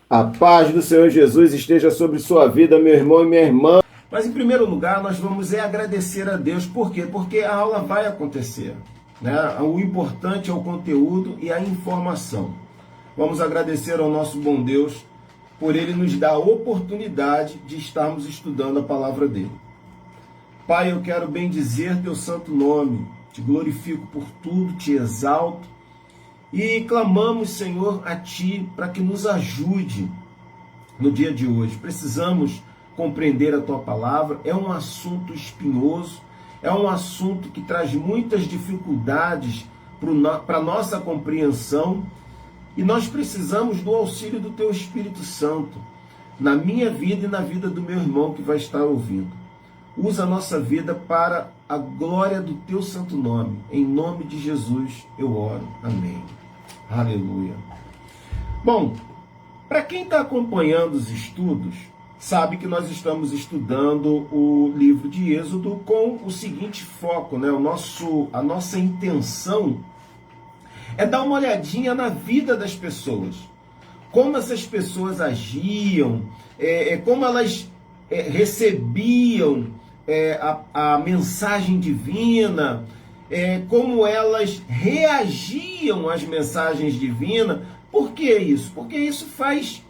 A paz do Senhor Jesus esteja sobre sua vida, meu irmão e minha irmã. Mas em primeiro lugar, nós vamos agradecer a Deus. Por quê? Porque a aula vai acontecer, né? O importante é o conteúdo e a informação. Vamos agradecer ao nosso bom Deus por Ele nos dar a oportunidade de estarmos estudando a palavra dEle. Pai, eu quero bendizer Teu santo nome. Te glorifico por tudo, Te exalto. E clamamos, Senhor, a Ti para que nos ajude no dia de hoje. Precisamos compreender a Tua palavra. É um assunto espinhoso, é um assunto que traz muitas dificuldades para a nossa compreensão. E nós precisamos do auxílio do Teu Espírito Santo na minha vida e na vida do meu irmão que vai estar ouvindo. Usa a nossa vida para a glória do Teu santo nome. Em nome de Jesus eu oro. Amém. Aleluia. Bom, para quem está acompanhando os estudos, sabe que nós estamos estudando o livro de Êxodo com o seguinte foco, né? A nossa intenção é dar uma olhadinha na vida das pessoas. Como essas pessoas agiam, como elas recebiam a mensagem divina, como elas reagiam às mensagens divinas. Por que isso? Porque isso faz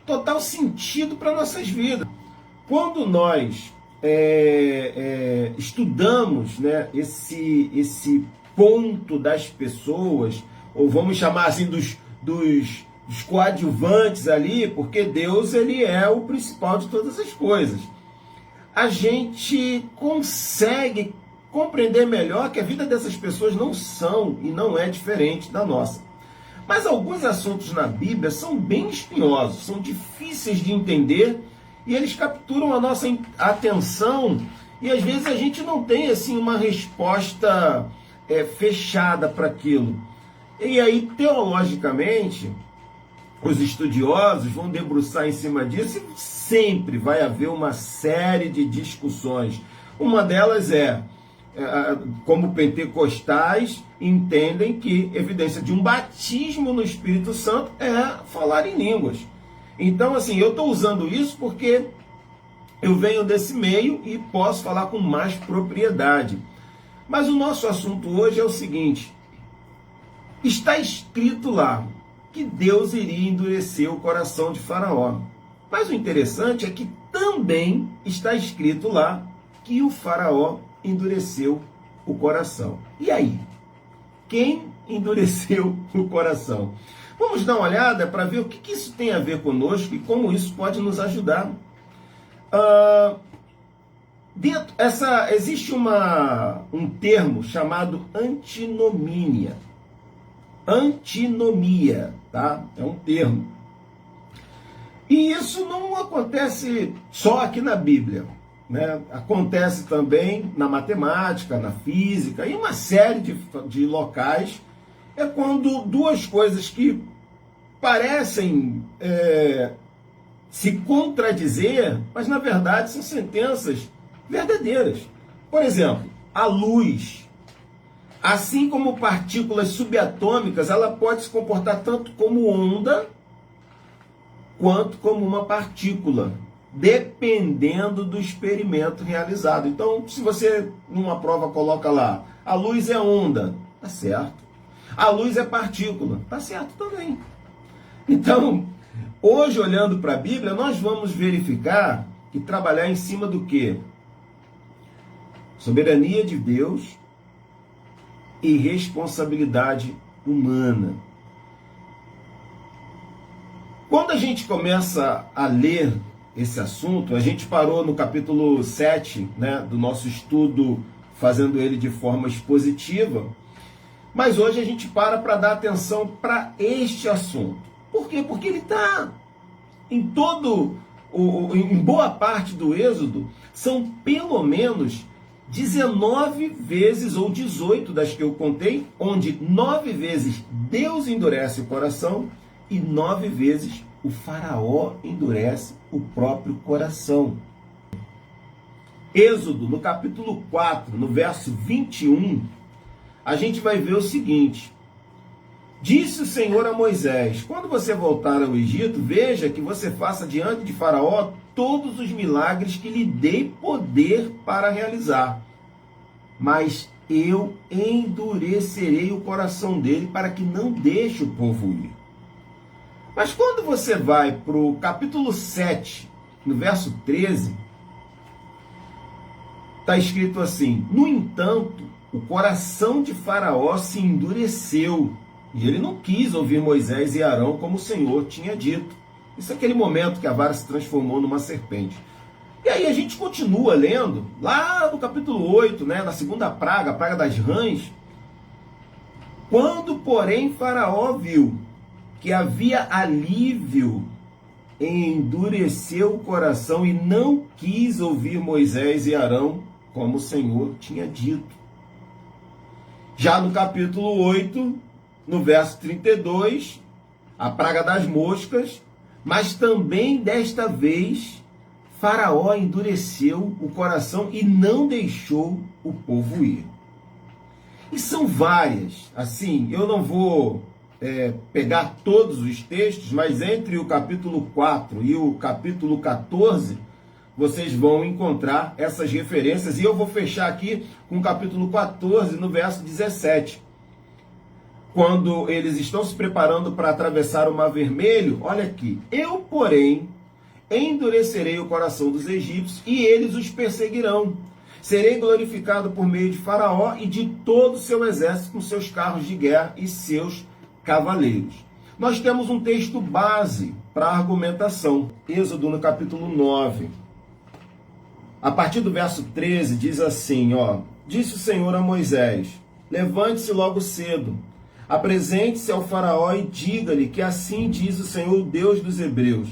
total sentido para nossas vidas. Quando nós estudamos, né, esse ponto das pessoas, ou vamos chamar assim dos coadjuvantes ali, porque Deus ele é o principal de todas as coisas, a gente consegue compreender melhor que a vida dessas pessoas não são e não é diferente da nossa. Mas alguns assuntos na Bíblia são bem espinhosos, são difíceis de entender e eles capturam a nossa atenção e às vezes a gente não tem assim uma resposta fechada para aquilo. E aí, teologicamente, os estudiosos vão debruçar em cima disso e sempre vai haver uma série de discussões. Uma delas como pentecostais entendem que evidência de um batismo no Espírito Santo é falar em línguas. Então, assim, eu estou usando isso porque eu venho desse meio e posso falar com mais propriedade. Mas o nosso assunto hoje é o seguinte: está escrito lá que Deus iria endurecer o coração de Faraó. Mas o interessante é que também está escrito lá que o Faraó endureceu o coração. E aí? Quem endureceu o coração? Vamos dar uma olhada para ver o que isso tem a ver conosco e como isso pode nos ajudar. Existe um termo chamado antinomia. Antinomia, tá? É um termo. E isso não acontece só aqui na Bíblia, né? Acontece também na matemática, na física, e uma série de locais. É quando duas coisas que parecem se contradizer, mas na verdade são sentenças verdadeiras. Por exemplo, a luz, assim como partículas subatômicas, ela pode se comportar tanto como onda quanto como uma partícula, dependendo do experimento realizado. Então, se você numa prova coloca lá, a luz é onda, tá certo. A luz é partícula, tá certo também. Então, hoje, olhando para a Bíblia, nós vamos verificar e trabalhar em cima do quê? Soberania de Deus e responsabilidade humana. Quando a gente começa a ler esse assunto, a gente parou no capítulo 7, né, do nosso estudo, fazendo ele de forma expositiva, mas hoje a gente para dar atenção para este assunto. Por quê? Porque ele está em boa parte do Êxodo, são pelo menos 19 vezes ou 18 das que eu contei, onde 9 vezes Deus endurece o coração e 9 vezes o Faraó endurece o próprio coração. Êxodo, no capítulo 4, no verso 21, a gente vai ver o seguinte: Disse o Senhor a Moisés: quando você voltar ao Egito, veja que você faça diante de Faraó todos os milagres que lhe dei poder para realizar. Mas eu endurecerei o coração dele para que não deixe o povo ir. Mas quando você vai para o capítulo 7, no verso 13, está escrito assim: no entanto, o coração de Faraó se endureceu, e ele não quis ouvir Moisés e Arão como o Senhor tinha dito. Isso é aquele momento que a vara se transformou numa serpente. E aí a gente continua lendo, lá no capítulo 8, na segunda praga, a praga das rãs. Quando, porém, Faraó viu que havia alívio, endureceu o coração e não quis ouvir Moisés e Arão, como o Senhor tinha dito. Já no capítulo 8, no verso 32, a praga das moscas, mas também desta vez Faraó endureceu o coração e não deixou o povo ir. E são várias, assim, eu não vou pegar todos os textos, mas entre o capítulo 4 e o capítulo 14, vocês vão encontrar essas referências, e eu vou fechar aqui com o capítulo 14, no verso 17. Quando eles estão se preparando para atravessar o Mar Vermelho, olha aqui: eu, porém, endurecerei o coração dos egípcios e eles os perseguirão. Serei glorificado por meio de Faraó e de todo o seu exército com seus carros de guerra e seus cavaleiros. Nós temos um texto base para a argumentação. Êxodo no capítulo 9. A partir do verso 13 diz assim, disse o Senhor a Moisés: levante-se logo cedo, apresente-se ao Faraó e diga-lhe que assim diz o Senhor, Deus dos Hebreus: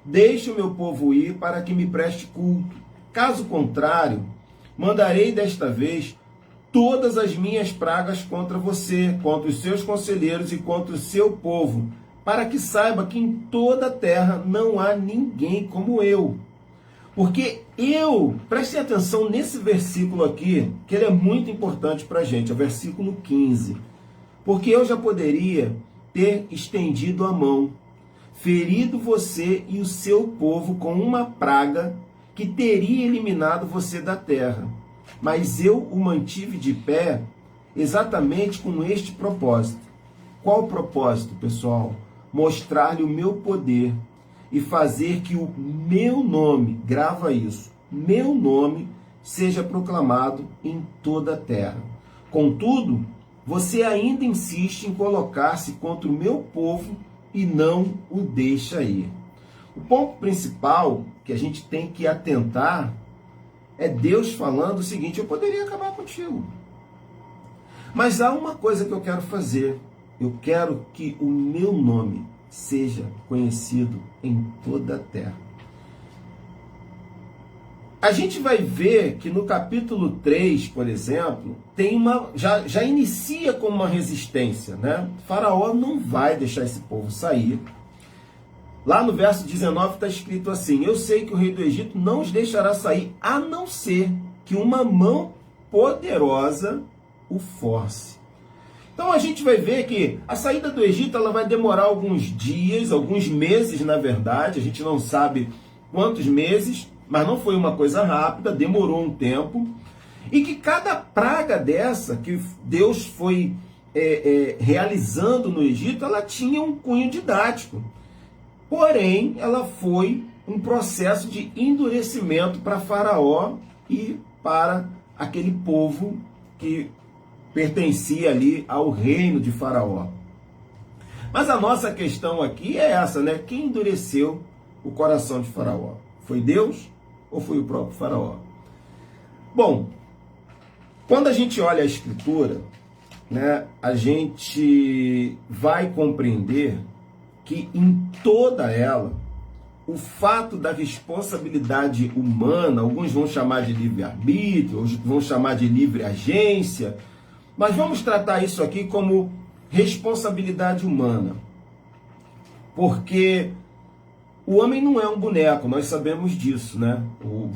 deixe o meu povo ir para que me preste culto. Caso contrário, mandarei desta vez todas as minhas pragas contra você, contra os seus conselheiros e contra o seu povo, para que saiba que em toda a terra não há ninguém como eu. Porque prestem atenção nesse versículo aqui, que ele é muito importante para a gente, é o versículo 15. Porque eu já poderia ter estendido a mão, ferido você e o seu povo com uma praga que teria eliminado você da terra. Mas eu o mantive de pé exatamente com este propósito. Qual o propósito, pessoal? Mostrar-lhe o meu poder e fazer que o meu nome, grava isso, meu nome seja proclamado em toda a terra. Contudo, você ainda insiste em colocar-se contra o meu povo e não o deixa ir. O ponto principal que a gente tem que atentar é Deus falando o seguinte: eu poderia acabar contigo, mas há uma coisa que eu quero fazer. Eu quero que o meu nome seja conhecido em toda a terra. A gente vai ver que no capítulo 3, por exemplo, tem já inicia com uma resistência, Faraó não vai deixar esse povo sair. Lá no verso 19 está escrito assim: eu sei que o rei do Egito não os deixará sair, a não ser que uma mão poderosa o force. Então a gente vai ver que a saída do Egito ela vai demorar alguns dias, alguns meses na verdade, a gente não sabe quantos meses, mas não foi uma coisa rápida, demorou um tempo, e que cada praga dessa que Deus foi realizando no Egito, ela tinha um cunho didático. Porém, ela foi um processo de endurecimento para Faraó e para aquele povo que pertencia ali ao reino de Faraó. Mas a nossa questão aqui é essa, Quem endureceu o coração de Faraó? Foi Deus ou foi o próprio Faraó? Bom, quando a gente olha a Escritura, a gente vai compreender que em toda ela, o fato da responsabilidade humana, alguns vão chamar de livre-arbítrio, outros vão chamar de livre agência, mas vamos tratar isso aqui como responsabilidade humana. Porque O homem não é um boneco, nós sabemos disso, né?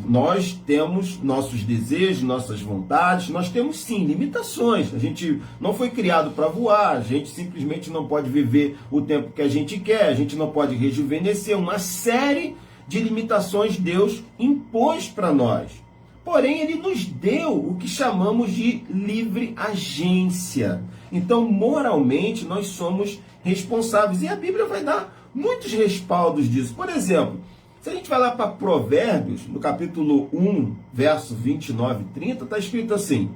Nós temos nossos desejos, nossas vontades, nós temos sim limitações. A gente não foi criado para voar, a gente simplesmente não pode viver o tempo que a gente quer, a gente não pode rejuvenescer. Uma série de limitações Deus impôs para nós. Porém, Ele nos deu o que chamamos de livre agência. Então, moralmente, nós somos responsáveis. E a Bíblia vai dar muitos respaldos disso. Por exemplo, se a gente vai lá para Provérbios, no capítulo 1, verso 29 e 30, está escrito assim: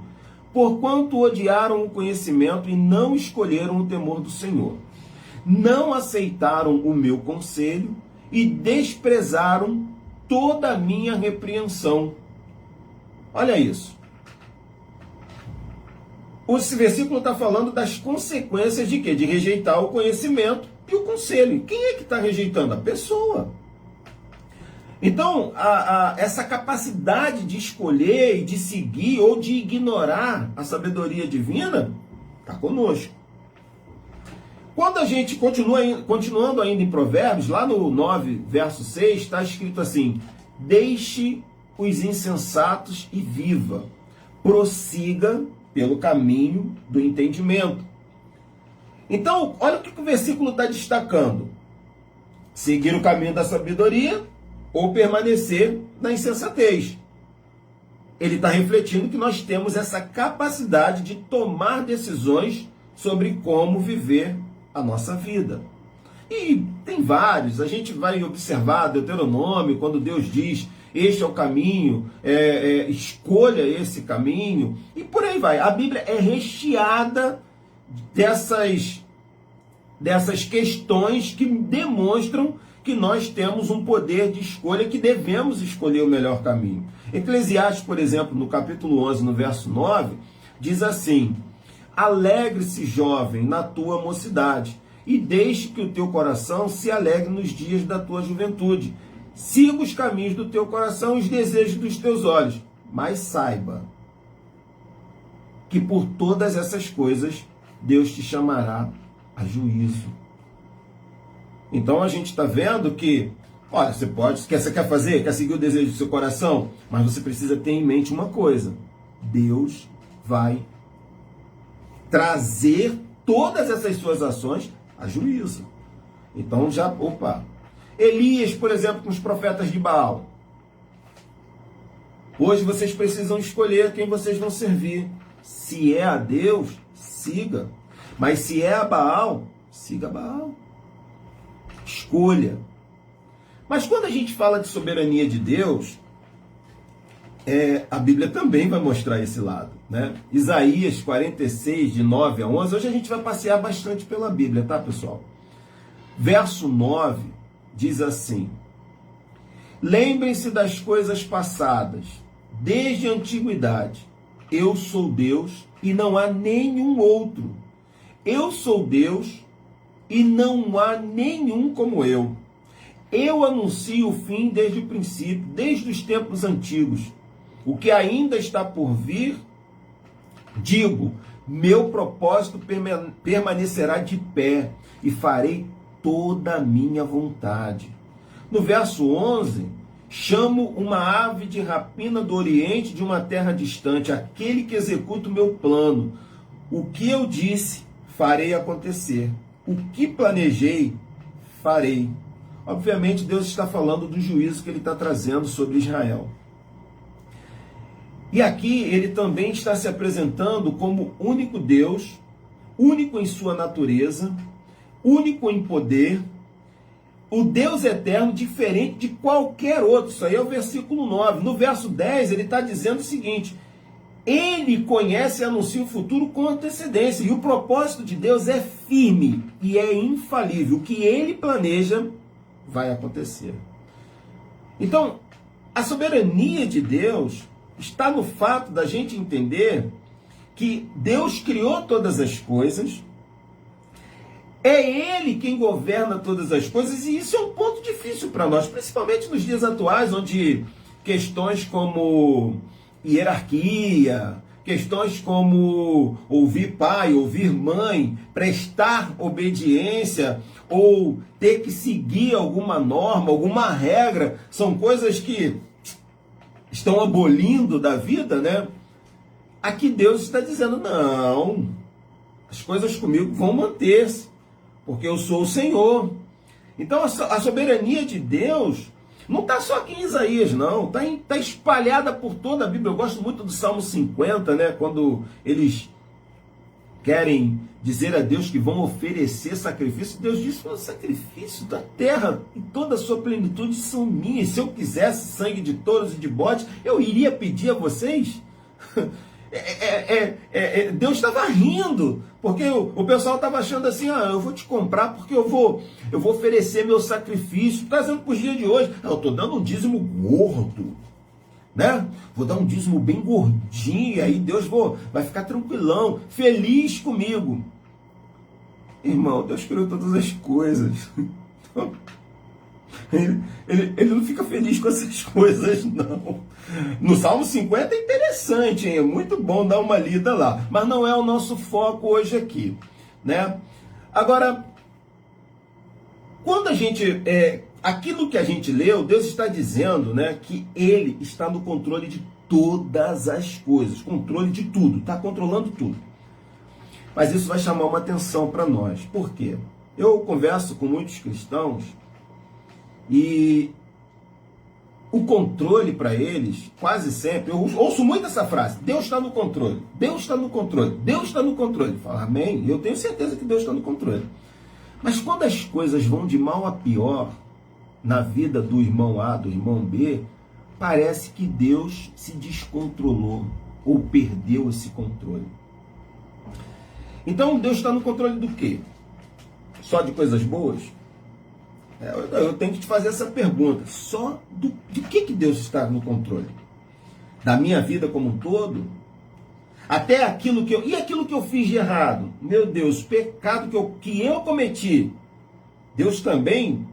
porquanto odiaram o conhecimento e não escolheram o temor do Senhor, não aceitaram o meu conselho e desprezaram toda a minha repreensão. Olha isso. Esse versículo está falando das consequências de quê? De rejeitar o conhecimento e o conselho. Quem é que está rejeitando? A pessoa. Então, essa capacidade de escolher e de seguir ou de ignorar a sabedoria divina está conosco. Quando a gente continuando ainda em Provérbios, lá no 9, verso 6, está escrito assim: deixe os insensatos e viva, prossiga pelo caminho do entendimento. Então, olha o que o versículo está destacando: seguir o caminho da sabedoria ou permanecer na insensatez. Ele está refletindo que nós temos essa capacidade de tomar decisões sobre como viver a nossa vida. E tem vários, a gente vai observar Deuteronômio, quando Deus diz: este é o caminho, escolha esse caminho, e por aí vai. A Bíblia é recheada dessas questões que demonstram que nós temos um poder de escolha, que devemos escolher o melhor caminho. Eclesiastes, por exemplo, no capítulo 11, no verso 9, diz assim: alegre-se, jovem, na tua mocidade, e deixe que o teu coração se alegre nos dias da tua juventude. Siga os caminhos do teu coração e os desejos dos teus olhos, mas saiba que por todas essas coisas Deus te chamará a juízo. Então a gente está vendo que, olha, você quer fazer, quer seguir o desejo do seu coração, mas você precisa ter em mente uma coisa: Deus vai trazer todas essas suas ações a juízo. Então Elias, por exemplo, com os profetas de Baal. Hoje vocês precisam escolher quem vocês vão servir. Se é a Deus, siga. Mas se é a Baal, siga Baal. Escolha. Mas quando a gente fala de soberania de Deus, a Bíblia também vai mostrar esse lado, né? Isaías 46, de 9 a 11. Hoje a gente vai passear bastante pela Bíblia, tá, pessoal? Verso 9 diz assim: lembrem-se das coisas passadas, desde a antiguidade. Eu sou Deus e não há nenhum outro. Eu sou Deus e não há nenhum como eu. Eu anuncio o fim desde o princípio, desde os tempos antigos. O que ainda está por vir, digo, meu propósito permanecerá de pé e farei toda a minha vontade. No verso 11, chamo uma ave de rapina do oriente, de uma terra distante, aquele que executa o meu plano. O que eu disse, farei acontecer. O que planejei, farei. Obviamente, Deus está falando do juízo que Ele está trazendo sobre Israel. E aqui Ele também está se apresentando como único Deus, único em sua natureza, único em poder, o Deus eterno, diferente de qualquer outro. Isso aí é o versículo 9. No verso 10, ele está dizendo o seguinte: Ele conhece e anuncia o futuro com antecedência. E o propósito de Deus é firme e é infalível. O que Ele planeja vai acontecer. Então, a soberania de Deus está no fato da gente entender que Deus criou todas as coisas, é Ele quem governa todas as coisas, e isso é um ponto difícil para nós, principalmente nos dias atuais, onde questões como hierarquia, questões como ouvir pai, ouvir mãe, prestar obediência, ou ter que seguir alguma norma, alguma regra, são coisas que estão abolindo da vida, né? Aqui Deus está dizendo, não, as coisas comigo vão manter-se, porque eu sou o Senhor. Então a soberania de Deus não está só aqui em Isaías, não, está espalhada por toda a Bíblia. Eu gosto muito do Salmo 50, né? Quando eles querem dizer a Deus que vão oferecer sacrifício, Deus diz que o sacrifício da terra e toda a sua plenitude são minhas. Se eu quisesse sangue de touros e de bodes, eu iria pedir a vocês. Deus estava rindo, porque o pessoal estava achando assim, eu vou te comprar porque eu vou oferecer meu sacrifício, trazendo para os dias de hoje. Eu estou dando um dízimo gordo, né? Vou dar um dízimo bem gordinho, e aí Deus vai ficar tranquilão, feliz comigo. Irmão, Deus criou todas as coisas. Ele não fica feliz com essas coisas, não. No Salmo 50 é interessante, hein? É muito bom dar uma lida lá. Mas não é o nosso foco hoje aqui, né? Agora, quando a gente... aquilo que a gente leu, Deus está dizendo, né, que Ele está no controle de todas as coisas. Controle de tudo. Está controlando tudo. Mas isso vai chamar uma atenção para nós. Por quê? Eu converso com muitos cristãos e o controle para eles, quase sempre, eu ouço muito essa frase, Deus está no controle, Deus está no controle, Deus está no controle. Fala, amém? Eu tenho certeza que Deus está no controle. Mas quando as coisas vão de mal a pior na vida do irmão A, do irmão B, parece que Deus se descontrolou ou perdeu esse controle. Então Deus está no controle do quê? Só de coisas boas? Eu tenho que te fazer essa pergunta. Só de que Deus está no controle? Da minha vida como um todo? Até aquilo que e aquilo que eu fiz de errado? Meu Deus, pecado que eu cometi, Deus também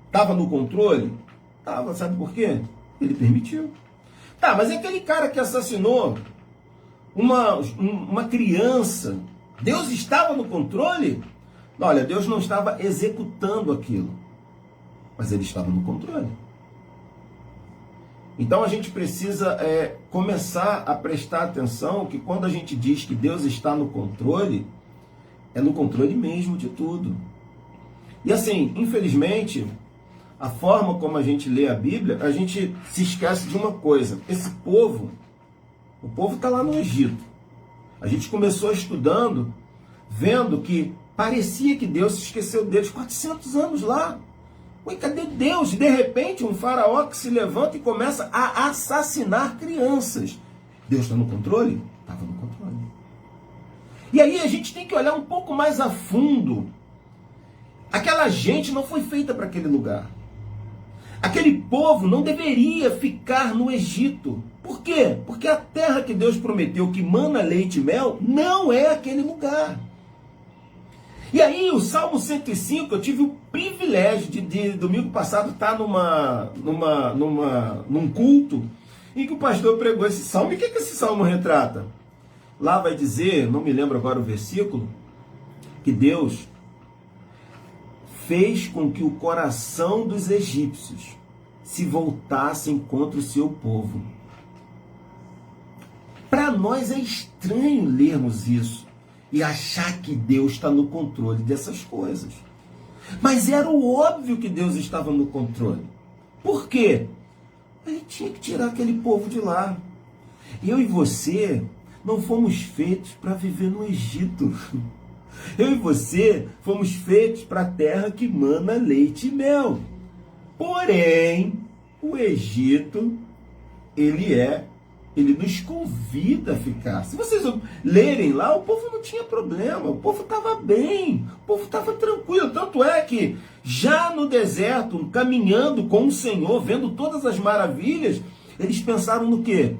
estava no controle? Estava, sabe por quê? Ele permitiu. Tá, mas é aquele cara que assassinou uma criança, Deus estava no controle? Olha, Deus não estava executando aquilo, mas Ele estava no controle. Então a gente precisa começar a prestar atenção que quando a gente diz que Deus está no controle, é no controle mesmo de tudo. E assim, infelizmente, a forma como a gente lê a Bíblia, a gente se esquece de uma coisa. Esse povo, o povo está lá no Egito. A gente começou estudando, vendo que parecia que Deus se esqueceu deles 400 anos lá. Ué, cadê Deus? E de repente um faraó que se levanta e começa a assassinar crianças. Deus está no controle? Estava no controle. E aí a gente tem que olhar um pouco mais a fundo. Aquela gente não foi feita para aquele lugar. Aquele povo não deveria ficar no Egito. Por quê? Porque a terra que Deus prometeu, que mana leite e mel, não é aquele lugar. E aí o Salmo 105, eu tive o privilégio de domingo passado estar num culto em que o pastor pregou esse salmo. E o que esse salmo retrata? Lá vai dizer, não me lembro agora o versículo, que Deus fez com que o coração dos egípcios se voltassem contra o seu povo. Para nós é estranho lermos isso e achar que Deus está no controle dessas coisas. Mas era o óbvio que Deus estava no controle. Por quê? Ele tinha que tirar aquele povo de lá. Eu e você não fomos feitos para viver no Egito. Eu e você fomos feitos para a terra que mana leite e mel. Porém, o Egito, ele nos convida a ficar. Se vocês lerem lá, o povo não tinha problema, o povo estava bem, o povo estava tranquilo. Tanto é que já no deserto, caminhando com o Senhor, vendo todas as maravilhas, eles pensaram no quê?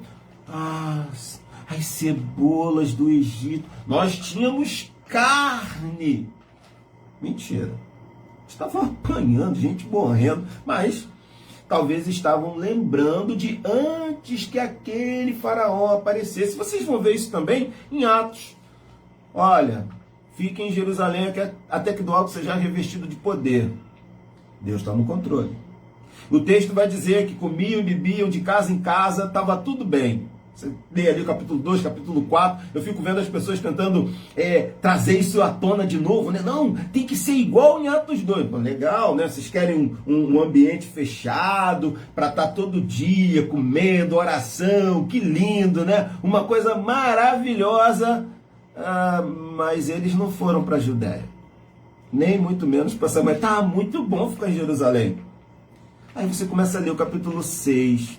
As cebolas do Egito. Nós tínhamos carne. Mentira. Estavam apanhando, gente morrendo, mas talvez estavam lembrando de antes que aquele faraó aparecesse. Vocês vão ver isso também em Atos. Olha, fique em Jerusalém até que do alto seja revestido de poder. Deus está no controle. O texto vai dizer que comiam e bebiam de casa em casa, estava tudo bem. Você lê ali o capítulo 2, capítulo 4, eu fico vendo as pessoas tentando trazer isso à tona de novo, né? Não, tem que ser igual em Atos 2. Pô, legal, né? Vocês querem um ambiente fechado, para estar todo dia comendo, oração, que lindo, né? Uma coisa maravilhosa, mas eles não foram para a Judéia, nem muito menos para Samaria. Tá muito bom ficar em Jerusalém. Aí você começa a ler o capítulo 6,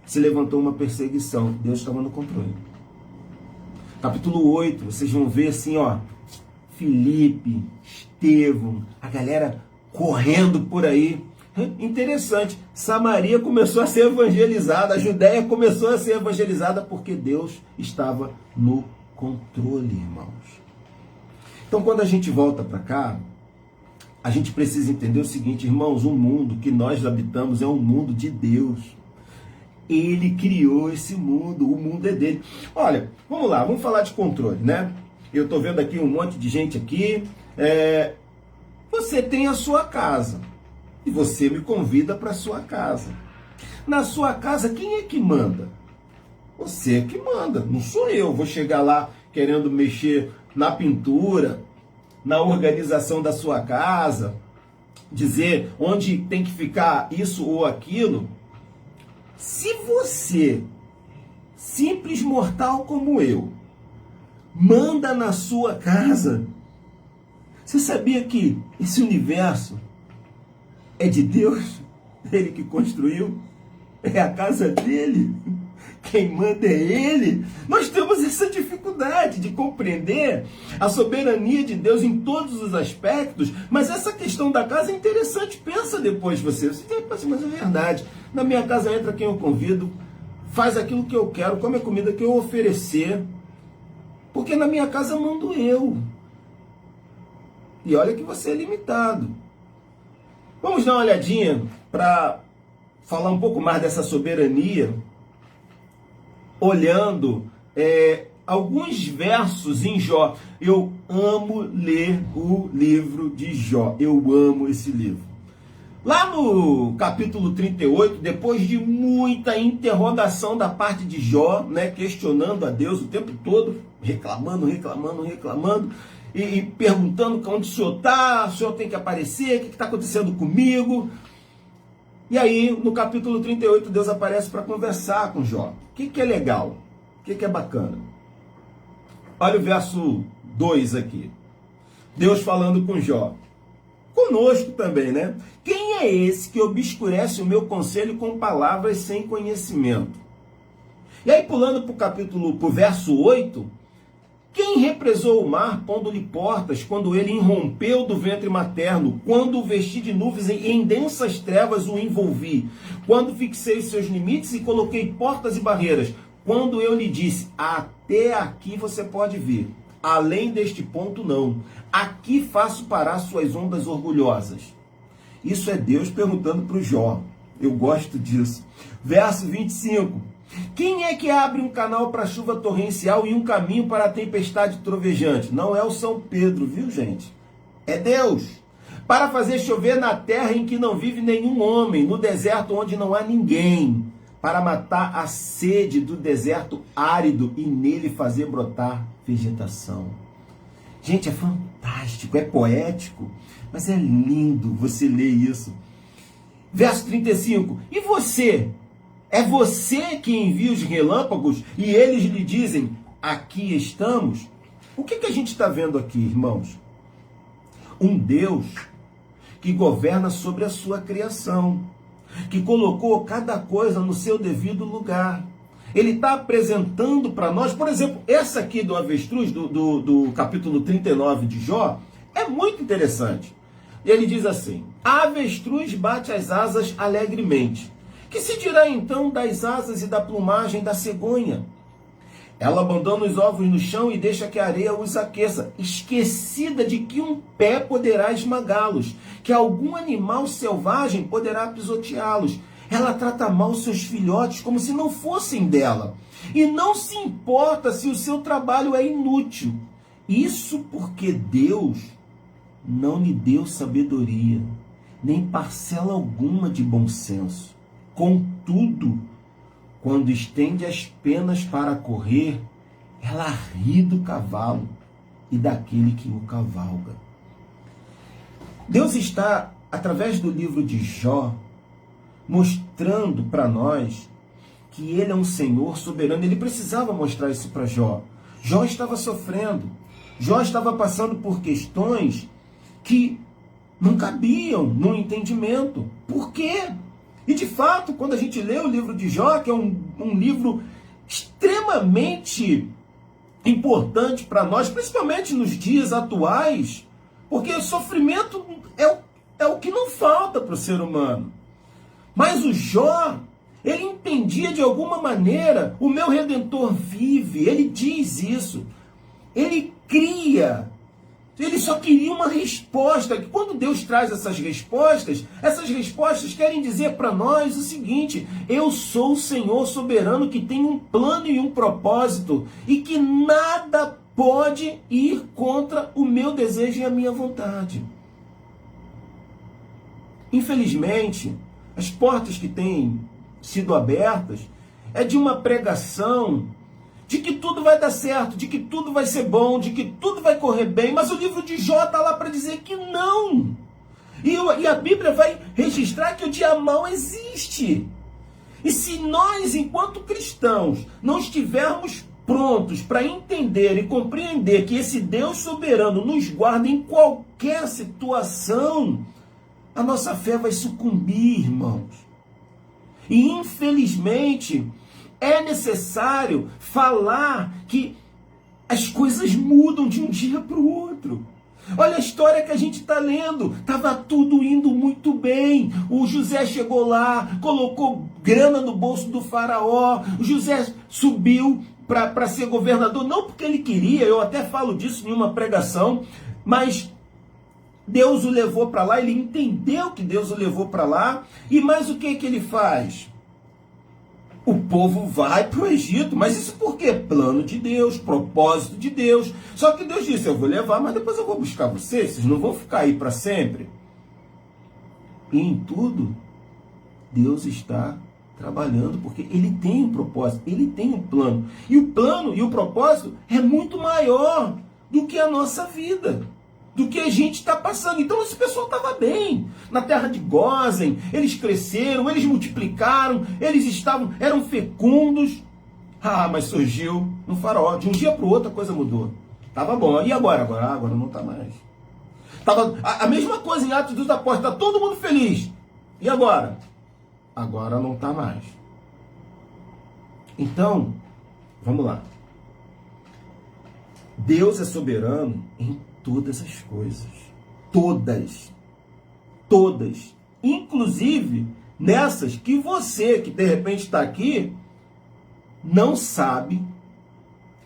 se levantou uma perseguição, Deus estava no controle. Capítulo 8, vocês vão ver assim, ó, Filipe, Estevão, a galera correndo por aí. Interessante, Samaria começou a ser evangelizada, a Judéia começou a ser evangelizada porque Deus estava no controle, irmãos. Então, quando a gente volta para cá, a gente precisa entender o seguinte, irmãos, o mundo que nós habitamos é um mundo de Deus. Ele criou esse mundo, o mundo é dele. Olha, vamos lá, vamos falar de controle, né? Eu estou vendo aqui um monte de gente aqui. Você tem a sua casa e você me convida para a sua casa. Na sua casa, quem é que manda? Você é que manda, não sou eu. Vou chegar lá querendo mexer na pintura, na organização da sua casa, dizer onde tem que ficar isso ou aquilo. Se você, simples mortal como eu, manda na sua casa, você sabia que esse universo é de Deus? Ele que construiu, é a casa dele, quem manda é ele. Nós temos essa dificuldade de compreender a soberania de Deus em todos os aspectos, mas essa questão da casa é interessante. Pensa depois você pensa, mas é verdade, na minha casa entra quem eu convido, faz aquilo que eu quero, come a comida que eu oferecer, porque na minha casa mando eu. E olha que você é limitado. Vamos dar uma olhadinha para falar um pouco mais dessa soberania, olhando alguns versos em Jó. Eu amo ler o livro de Jó, eu amo esse livro. Lá no capítulo 38, depois de muita interrogação da parte de Jó, né, questionando a Deus o tempo todo, reclamando, e perguntando onde o senhor está, o senhor tem que aparecer, o que está acontecendo comigo? E aí, no capítulo 38, Deus aparece para conversar com Jó. O que é legal? O que é bacana? Olha o verso 2 aqui. Deus falando com Jó. Conosco também, né? Quem é esse que obscurece o meu conselho com palavras sem conhecimento? E aí, pulando para o verso 8, quem represou o mar pondo-lhe portas, quando ele irrompeu do ventre materno, quando o vesti de nuvens e em densas trevas o envolvi, quando fixei os seus limites e coloquei portas e barreiras, quando eu lhe disse, até aqui você pode vir, além deste ponto não, aqui faço parar suas ondas orgulhosas. Isso é Deus perguntando para o Jó, eu gosto disso. Verso 25, quem é que abre um canal para chuva torrencial e um caminho para a tempestade trovejante? Não é o São Pedro, viu, gente? É Deus. Para fazer chover na terra em que não vive nenhum homem, no deserto onde não há ninguém, para matar a sede do deserto árido e nele fazer brotar vegetação. Gente, é fantástico, é poético, mas é lindo você ler isso. Verso 35, e você? É você que envia os relâmpagos e eles lhe dizem, aqui estamos? O que a gente está vendo aqui, irmãos? Um Deus que governa sobre a sua criação, que colocou cada coisa no seu devido lugar. Ele está apresentando para nós, por exemplo, essa aqui do avestruz, do capítulo 39 de Jó, é muito interessante. Ele diz assim, a avestruz bate as asas alegremente. Que se dirá então das asas e da plumagem da cegonha? Ela abandona os ovos no chão e deixa que a areia os aqueça, esquecida de que um pé poderá esmagá-los, que algum animal selvagem poderá pisoteá-los. Ela trata mal seus filhotes como se não fossem dela, e não se importa se o seu trabalho é inútil. Isso porque Deus não lhe deu sabedoria, nem parcela alguma de bom senso. Contudo, quando estende as penas para correr, ela ri do cavalo e daquele que o cavalga. Deus está, através do livro de Jó, mostrando para nós que Ele é um Senhor soberano. Ele precisava mostrar isso para Jó. Jó estava sofrendo. Jó estava passando por questões que não cabiam no entendimento. Por quê? E de fato, quando a gente lê o livro de Jó, que é um livro extremamente importante para nós, principalmente nos dias atuais, porque o sofrimento é o que não falta para o ser humano. Mas o Jó, ele entendia de alguma maneira, o meu Redentor vive, ele diz isso. Ele cria, ele só queria uma resposta, que quando Deus traz essas respostas querem dizer para nós o seguinte: eu sou o Senhor soberano que tem um plano e um propósito, e que nada pode ir contra o meu desejo e a minha vontade. Infelizmente, as portas que têm sido abertas é de uma pregação de que tudo vai dar certo, de que tudo vai ser bom, de que tudo vai correr bem, mas o livro de Jó está lá para dizer que não. E a Bíblia vai registrar que o dia mau existe. E se nós, enquanto cristãos, não estivermos prontos para entender e compreender que esse Deus soberano nos guarda em qualquer situação, a nossa fé vai sucumbir, irmãos. E infelizmente é necessário falar que as coisas mudam de um dia para o outro. Olha a história que a gente está lendo. Estava tudo indo muito bem. O José chegou lá, colocou grana no bolso do faraó. O José subiu para ser governador, não porque ele queria, eu até falo disso em uma pregação, mas Deus o levou para lá, ele entendeu que Deus o levou para lá. E mais o que ele faz? O povo vai para o Egito, mas isso por quê? Plano de Deus, propósito de Deus. Só que Deus disse: eu vou levar, mas depois eu vou buscar vocês não vão ficar aí para sempre. E em tudo, Deus está trabalhando, porque Ele tem um propósito, Ele tem um plano. E o plano e o propósito é muito maior do que a nossa vida, do que a gente está passando. Então esse pessoal estava bem, na terra de Gósen, eles cresceram, eles multiplicaram, eram fecundos. Ah, mas surgiu um faraó, de um dia para o outro a coisa mudou. Estava bom, e agora? Agora não está mais. Tava a mesma coisa em Atos dos Apóstolos, está todo mundo feliz. E agora? Agora não está mais. Então, vamos lá. Deus é soberano em todas as coisas. Todas. Todas. Inclusive nessas que você, que de repente está aqui, não sabe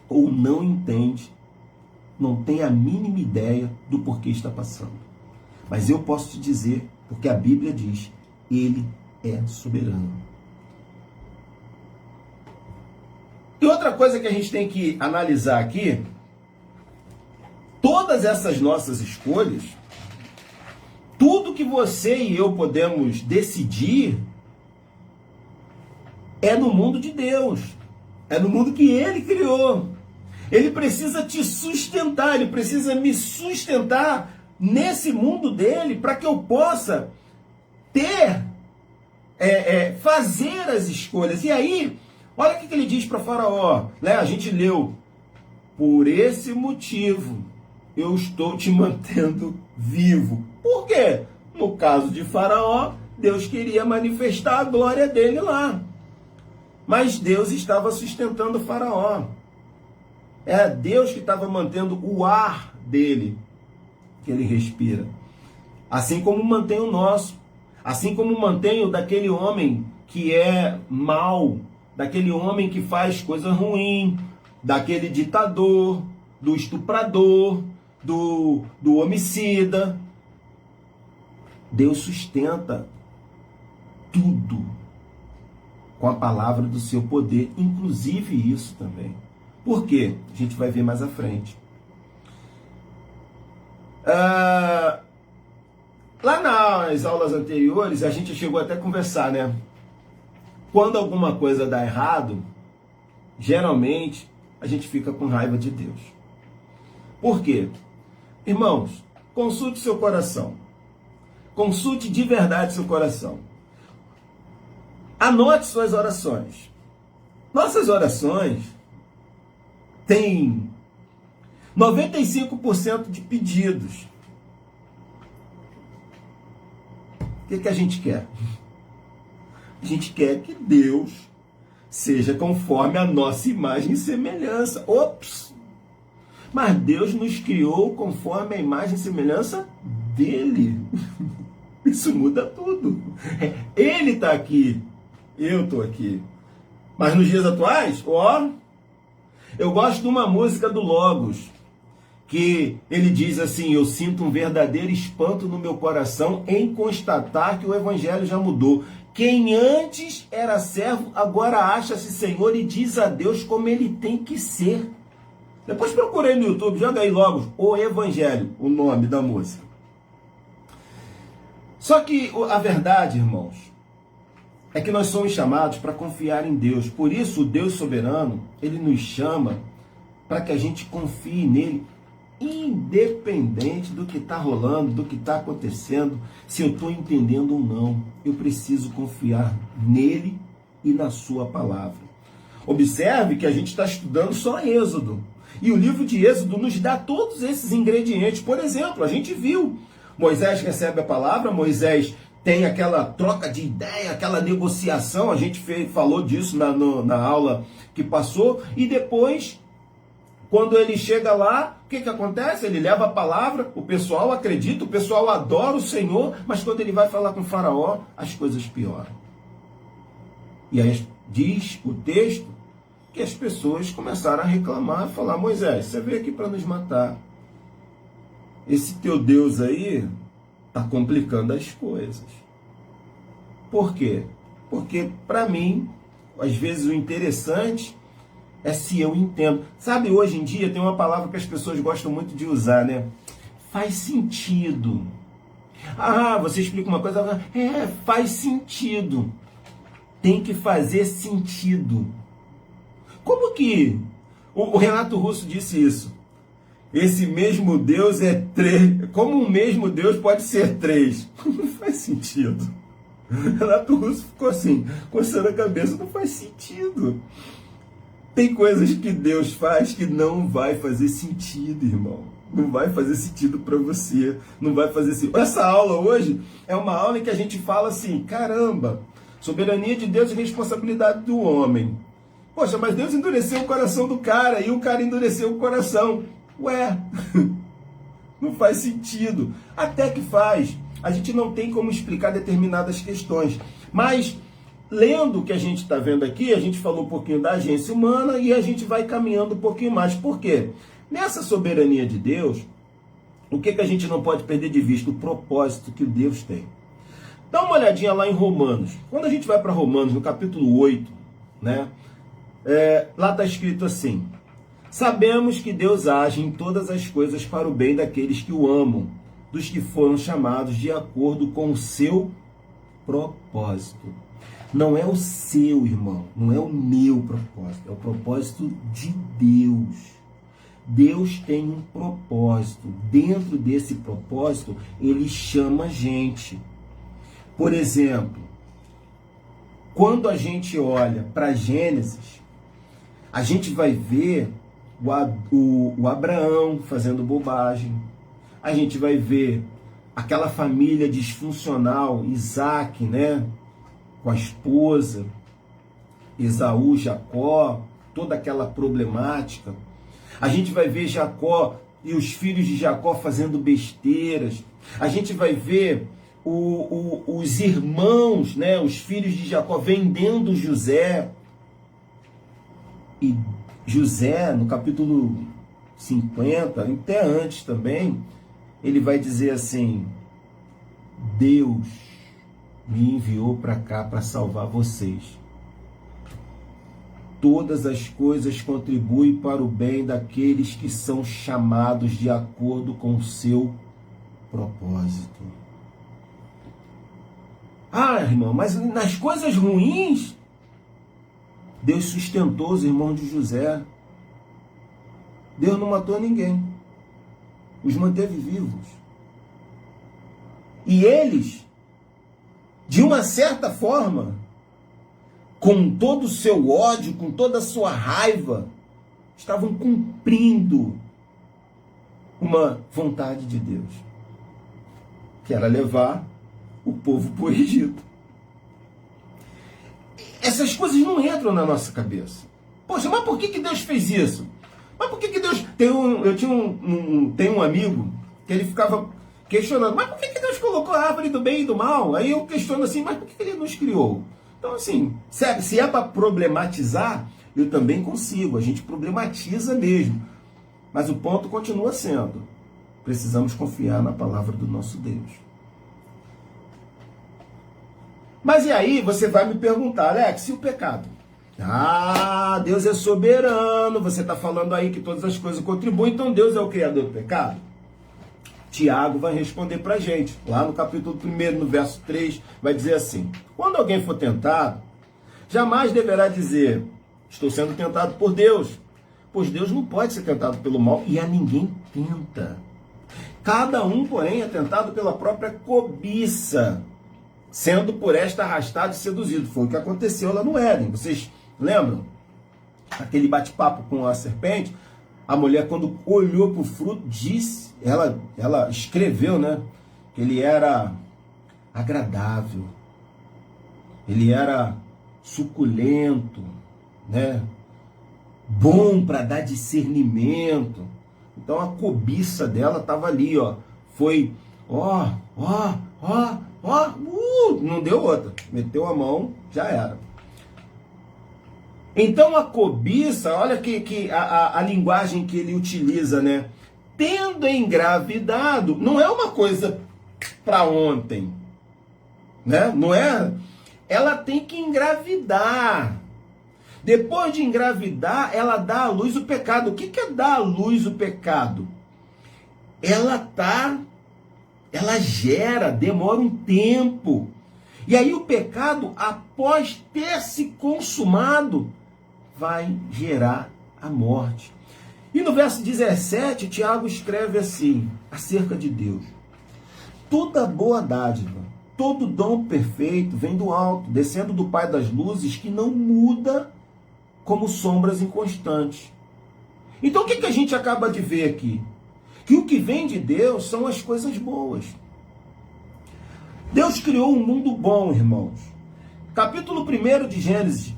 ou não entende, não tem a mínima ideia do porquê está passando. Mas eu posso te dizer, porque a Bíblia diz, Ele é soberano. E outra coisa que a gente tem que analisar aqui, todas essas nossas escolhas, tudo que você e eu podemos decidir, é no mundo de Deus, é no mundo que Ele criou. Ele precisa te sustentar, Ele precisa me sustentar nesse mundo dele, para que eu possa fazer as escolhas. E aí, olha o que ele diz para Faraó, né? A gente leu: por esse motivo eu estou te mantendo vivo. Por quê? No caso de Faraó, Deus queria manifestar a glória dele lá. Mas Deus estava sustentando Faraó. É Deus que estava mantendo o ar dele, que ele respira. Assim como mantém o nosso. Assim como mantém o daquele homem que é mau, daquele homem que faz coisa ruim, daquele ditador, do estuprador, do homicida. Deus sustenta tudo com a palavra do seu poder, inclusive isso também. Por quê? A gente vai ver mais à frente. Lá nas aulas anteriores, a gente chegou até a conversar, né? Quando alguma coisa dá errado, geralmente a gente fica com raiva de Deus. Por quê? Irmãos, consulte seu coração. Consulte de verdade seu coração. Anote suas orações. Nossas orações têm 95% de pedidos. O que a gente quer? A gente quer que Deus seja conforme a nossa imagem e semelhança. Ops! Mas Deus nos criou conforme a imagem e semelhança dele. Isso muda tudo. Ele está aqui, eu estou aqui. Mas nos dias atuais, eu gosto de uma música do Logos, que ele diz assim: eu sinto um verdadeiro espanto no meu coração em constatar que o evangelho já mudou. Quem antes era servo, agora acha-se Senhor e diz a Deus como ele tem que ser. Depois procura aí no YouTube, joga aí Logos, o Evangelho, o nome da música. Só que a verdade, irmãos, é que nós somos chamados para confiar em Deus. Por isso, o Deus soberano, ele nos chama para que a gente confie nele, independente do que está rolando, do que está acontecendo, se eu estou entendendo ou não. Eu preciso confiar nele e na sua palavra. Observe que a gente está estudando só Êxodo. E o livro de Êxodo nos dá todos esses ingredientes. Por exemplo, a gente viu, Moisés recebe a palavra, Moisés tem aquela troca de ideia, aquela negociação, a gente falou disso na aula que passou, e depois, quando ele chega lá, o que acontece? Ele leva a palavra, o pessoal acredita, o pessoal adora o Senhor, mas quando ele vai falar com o faraó, as coisas pioram. E aí diz o texto que as pessoas começaram a reclamar, falar: Moisés, você veio aqui para nos matar. Esse teu Deus aí está complicando as coisas. Por quê? Porque, para mim, às vezes o interessante é se eu entendo. Sabe, hoje em dia tem uma palavra que as pessoas gostam muito de usar, né? Faz sentido. Você explica uma coisa, faz sentido. Tem que fazer sentido. Como que o Renato Russo disse isso? Esse mesmo Deus é três. Como um mesmo Deus pode ser três? Não faz sentido. Renato Russo ficou assim, coçando a cabeça. Não faz sentido. Tem coisas que Deus faz que não vai fazer sentido, irmão. Não vai fazer sentido para você. Não vai fazer sentido. Essa aula hoje é uma aula em que a gente fala assim: caramba, soberania de Deus e responsabilidade do homem. Poxa, mas Deus endureceu o coração do cara e o cara endureceu o coração. Não faz sentido. Até que faz. A gente não tem como explicar determinadas questões. Mas, lendo o que a gente está vendo aqui, a gente falou um pouquinho da agência humana e a gente vai caminhando um pouquinho mais. Por quê? Nessa soberania de Deus, o que a gente não pode perder de vista? O propósito que Deus tem. Dá uma olhadinha lá em Romanos. Quando a gente vai para Romanos, no capítulo 8, né? Lá está escrito assim: sabemos que Deus age em todas as coisas para o bem daqueles que o amam, dos que foram chamados de acordo com o seu propósito. Não é o seu, irmão, não é o meu propósito, é o propósito de Deus. Deus tem um propósito. Dentro desse propósito, ele chama a gente. Por exemplo, quando a gente olha para Gênesis, a gente vai ver o Abraão fazendo bobagem. A gente vai ver aquela família disfuncional, Isaac, né? Com a esposa, Esaú, Jacó, toda aquela problemática. A gente vai ver Jacó e os filhos de Jacó fazendo besteiras. A gente vai ver os irmãos, né? Os filhos de Jacó vendendo José. E José, no capítulo 50, até antes também, ele vai dizer assim: Deus me enviou para cá para salvar vocês. Todas as coisas contribuem para o bem daqueles que são chamados de acordo com o seu propósito. Ah, irmão, mas nas coisas ruins, Deus sustentou os irmãos de José. Deus não matou ninguém. Os manteve vivos. E eles, de uma certa forma, com todo o seu ódio, com toda a sua raiva, estavam cumprindo uma vontade de Deus, que era levar o povo para o Egito. Essas coisas não entram na nossa cabeça. Poxa, mas por que Deus fez isso? Mas por que Deus... Tem um amigo que ele ficava questionando, mas por que Deus colocou a árvore do bem e do mal? Aí eu questiono assim, mas por que Ele nos criou? Então assim, se é para problematizar, eu também consigo, a gente problematiza mesmo. Mas o ponto continua sendo, precisamos confiar na palavra do nosso Deus. Mas e aí você vai me perguntar, Alex, e o pecado? Ah, Deus é soberano, você está falando aí que todas as coisas contribuem, então Deus é o criador do pecado? Tiago vai responder para a gente, lá no capítulo 1, no verso 3, vai dizer assim: quando alguém for tentado, jamais deverá dizer, estou sendo tentado por Deus, pois Deus não pode ser tentado pelo mal e a ninguém tenta. Cada um, porém, é tentado pela própria cobiça, sendo por esta arrastado e seduzido. Foi o que aconteceu lá no Éden. Vocês lembram? Aquele bate-papo com a serpente. A mulher, quando olhou para o fruto, disse, ela escreveu, né, que ele era agradável, ele era suculento, né, bom para dar discernimento. Então a cobiça dela estava ali, ó. Foi, não deu outra. Meteu a mão, já era. Então a cobiça, olha que a linguagem que ele utiliza, né? Tendo engravidado, não é uma coisa para ontem, né? Não é? Ela tem que engravidar. Depois de engravidar, ela dá à luz o pecado. O que é dar à luz o pecado? Ela gera, demora um tempo. E aí o pecado, após ter se consumado, vai gerar a morte. E no verso 17, Tiago escreve assim, acerca de Deus: toda boa dádiva, todo dom perfeito vem do alto, descendo do Pai das luzes, que não muda como sombras inconstantes. Então o que a gente acaba de ver aqui? Que o que vem de Deus são as coisas boas. Deus criou um mundo bom, irmãos. Capítulo 1 de Gênesis,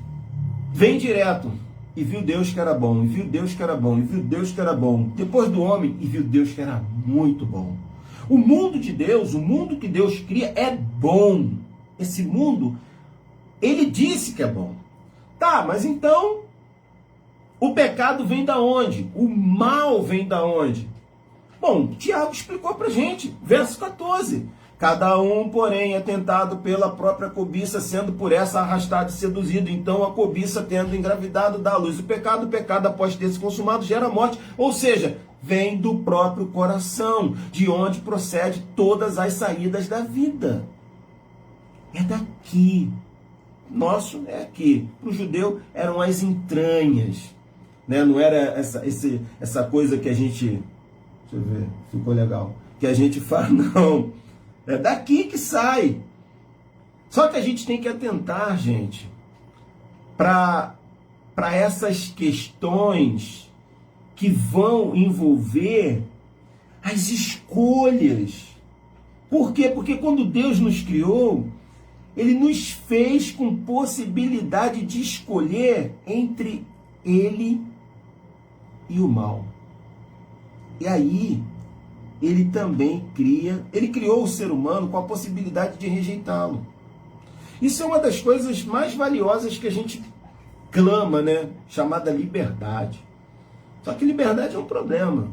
vem direto. E viu Deus que era bom, e viu Deus que era bom, e viu Deus que era bom. Depois do homem, e viu Deus que era muito bom. O mundo de Deus, o mundo que Deus cria é bom. Esse mundo, ele disse que é bom. Tá, mas então, o pecado vem da onde? O mal vem da onde? Bom, Tiago explicou pra gente, verso 14. Cada um, porém, é tentado pela própria cobiça, sendo por essa arrastado e seduzido. Então, a cobiça, tendo engravidado, dá à luz o pecado após ter se consumado, gera morte. Ou seja, vem do próprio coração, de onde procede todas as saídas da vida. É daqui. Nosso é aqui. Para o judeu, eram as entranhas. Né? Não era essa coisa que a gente... Deixa eu ver, ficou legal. Que a gente faz, não. É daqui que sai. Só que a gente tem que atentar, gente, para essas questões que vão envolver as escolhas. Por quê? Porque quando Deus nos criou, Ele nos fez com possibilidade de escolher entre Ele e o mal. E aí, Ele também criou o ser humano com a possibilidade de rejeitá-lo. Isso é uma das coisas mais valiosas que a gente clama, né? Chamada liberdade. Só que liberdade é um problema.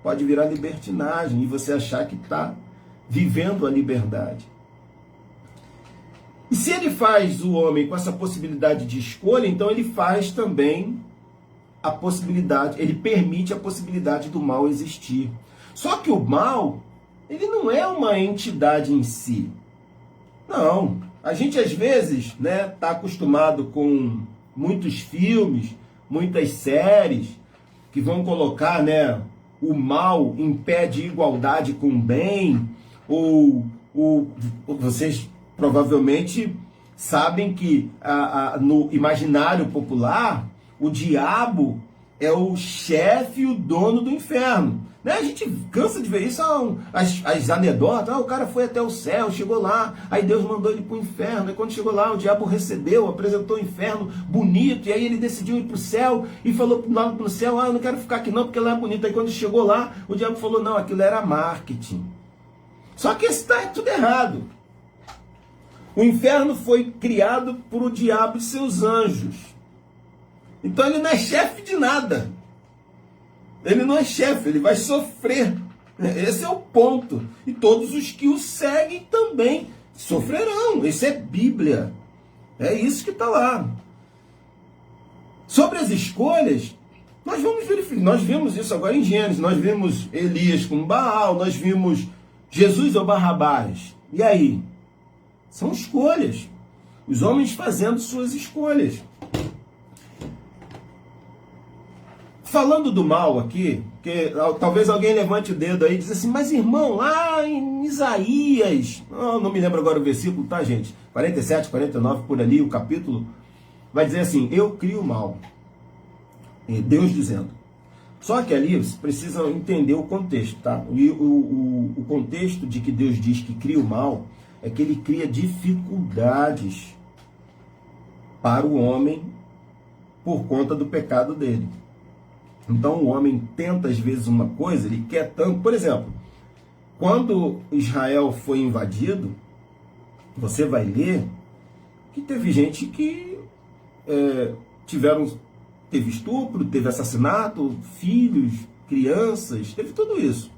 Pode virar libertinagem e você achar que está vivendo a liberdade. E se Ele faz o homem com essa possibilidade de escolha, então Ele faz também a possibilidade, Ele permite a possibilidade do mal existir. Só que o mal, ele não é uma entidade em si. Não. A gente, às vezes, né, tá acostumado com muitos filmes, muitas séries, que vão colocar, né, o mal em pé de igualdade com o bem, ou vocês provavelmente sabem que no imaginário popular, o diabo é o chefe e o dono do inferno. Né? A gente cansa de ver isso, as anedotas, o cara foi até o céu, chegou lá, aí Deus mandou ele para o inferno, e quando chegou lá, o diabo recebeu, apresentou o inferno bonito, e aí ele decidiu ir para o céu, e falou lá no céu, eu não quero ficar aqui não, porque lá é bonito. Aí quando chegou lá, o diabo falou, não, aquilo era marketing. Só que isso está tudo errado. O inferno foi criado por o diabo e seus anjos. Então ele não é chefe de nada. Ele não é chefe, ele vai sofrer. Esse é o ponto. E todos os que o seguem também sofrerão. Isso é Bíblia. É isso que está lá. Sobre as escolhas, nós vamos verificar. Nós vimos isso agora em Gênesis. Nós vimos Elias com Baal, nós vimos Jesus ou Barrabás. E aí? São escolhas. Os homens fazendo suas escolhas. Falando do mal aqui, que talvez alguém levante o dedo aí e diz assim, mas irmão, lá em Isaías, não me lembro agora o versículo, tá gente? 47, 49, por ali, o capítulo, vai dizer assim, eu crio o mal. Deus dizendo. Só que ali você precisa entender o contexto, tá? E o contexto de que Deus diz que cria o mal é que ele cria dificuldades para o homem por conta do pecado dele. Então o homem tenta às vezes uma coisa, ele quer tanto. Por exemplo, quando Israel foi invadido, você vai ler que teve gente que teve estupro, teve assassinato, filhos, crianças, teve tudo isso.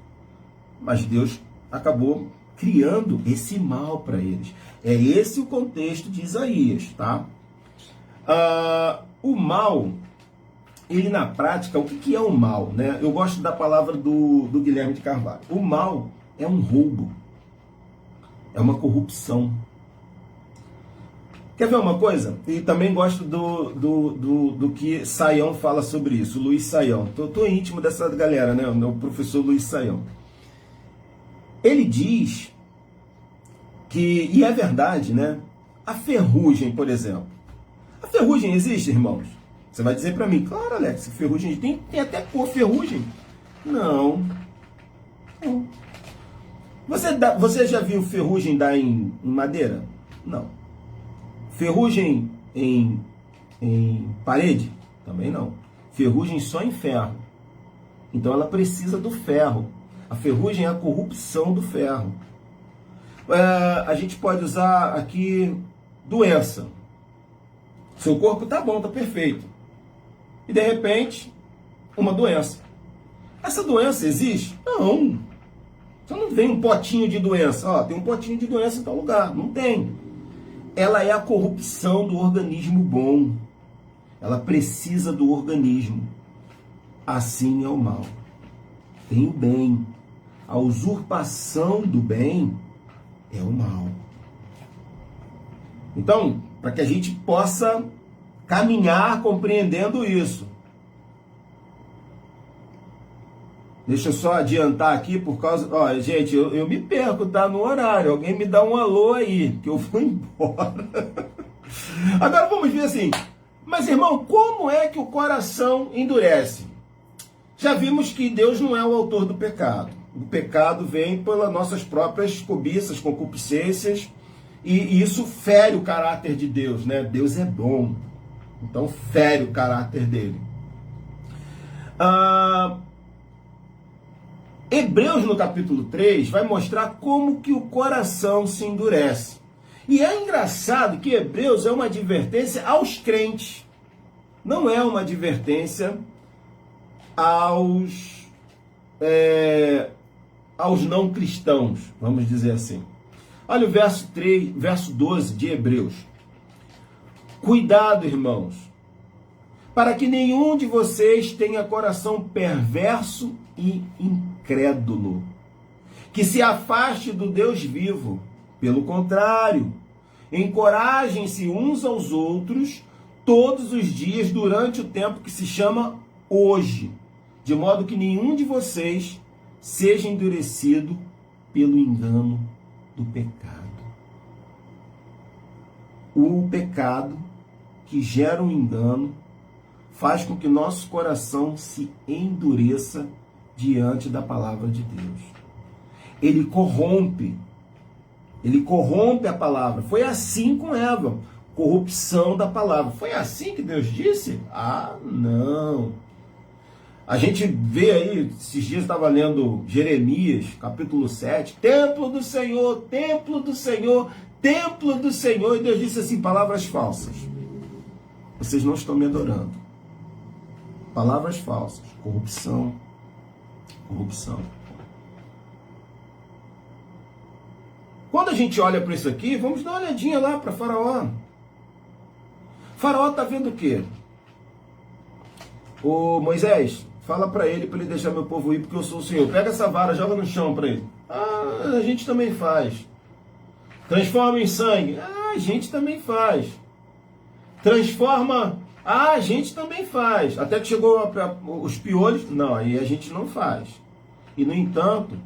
Mas Deus acabou criando esse mal para eles. É esse o contexto de Isaías, tá? O mal, ele na prática, o que é o mal, né? Eu gosto da palavra do Guilherme de Carvalho. O mal é um roubo, é uma corrupção. Quer ver uma coisa? E também gosto do que Saião fala sobre isso, Luiz Saião. Tô íntimo dessa galera, né? O professor Luiz Saião. Ele diz que, e é verdade, né? A ferrugem, por exemplo. A ferrugem existe, irmãos? Você vai dizer para mim, claro, Alex, ferrugem tem até cor ferrugem. Não. Não. Você já viu ferrugem dar em madeira? Não. Ferrugem em parede? Também não. Ferrugem só em ferro. Então ela precisa do ferro. A ferrugem é a corrupção do ferro. A gente pode usar aqui doença. Seu corpo tá bom, tá perfeito. E de repente, uma doença. Essa doença existe? Não. Você não vem um potinho de doença. Tem um potinho de doença em tal lugar. Não tem. Ela é a corrupção do organismo bom. Ela precisa do organismo. Assim é o mal. Tem o bem. A usurpação do bem é o mal. Então, para que a gente possa caminhar compreendendo isso. Deixa eu só adiantar aqui por causa... gente, eu me perco, tá? No horário. Alguém me dá um alô aí, que eu vou embora. Agora vamos ver assim. Mas, irmão, como é que o coração endurece? Já vimos que Deus não é o autor do pecado. O pecado vem pelas nossas próprias cobiças, concupiscências, e isso fere o caráter de Deus, né? Deus é bom. Então, fere o caráter dele. Hebreus, no capítulo 3, vai mostrar como que o coração se endurece. E é engraçado que Hebreus é uma advertência aos crentes. Não é uma advertência aos não cristãos, vamos dizer assim. Olha o verso 12 de Hebreus. Cuidado, irmãos, para que nenhum de vocês tenha coração perverso e incrédulo, que se afaste do Deus vivo. Pelo contrário, encorajem-se uns aos outros todos os dias durante o tempo que se chama hoje, de modo que nenhum de vocês seja endurecido pelo engano do pecado. O pecado que gera um engano faz com que nosso coração se endureça diante da palavra de Deus. Ele corrompe a palavra. Foi assim com Eva, corrupção da palavra. Foi assim que Deus disse? Ah, não. A gente vê aí, esses dias estava lendo Jeremias, capítulo 7, templo do Senhor, templo do Senhor, templo do Senhor, e Deus disse assim, palavras falsas. Vocês não estão me adorando. Palavras falsas, corrupção. Quando a gente olha para isso aqui, vamos dar uma olhadinha lá para Faraó. Faraó está vendo o quê? Ô Moisés, fala para ele deixar meu povo ir, porque eu sou o Senhor. Pega essa vara, joga no chão para ele. Ah, a gente também faz. Transforma em sangue. Ah, a gente também faz. Transforma. Ah, a gente também faz. Até que chegou os piolhos. Não, aí a gente não faz. E, no entanto,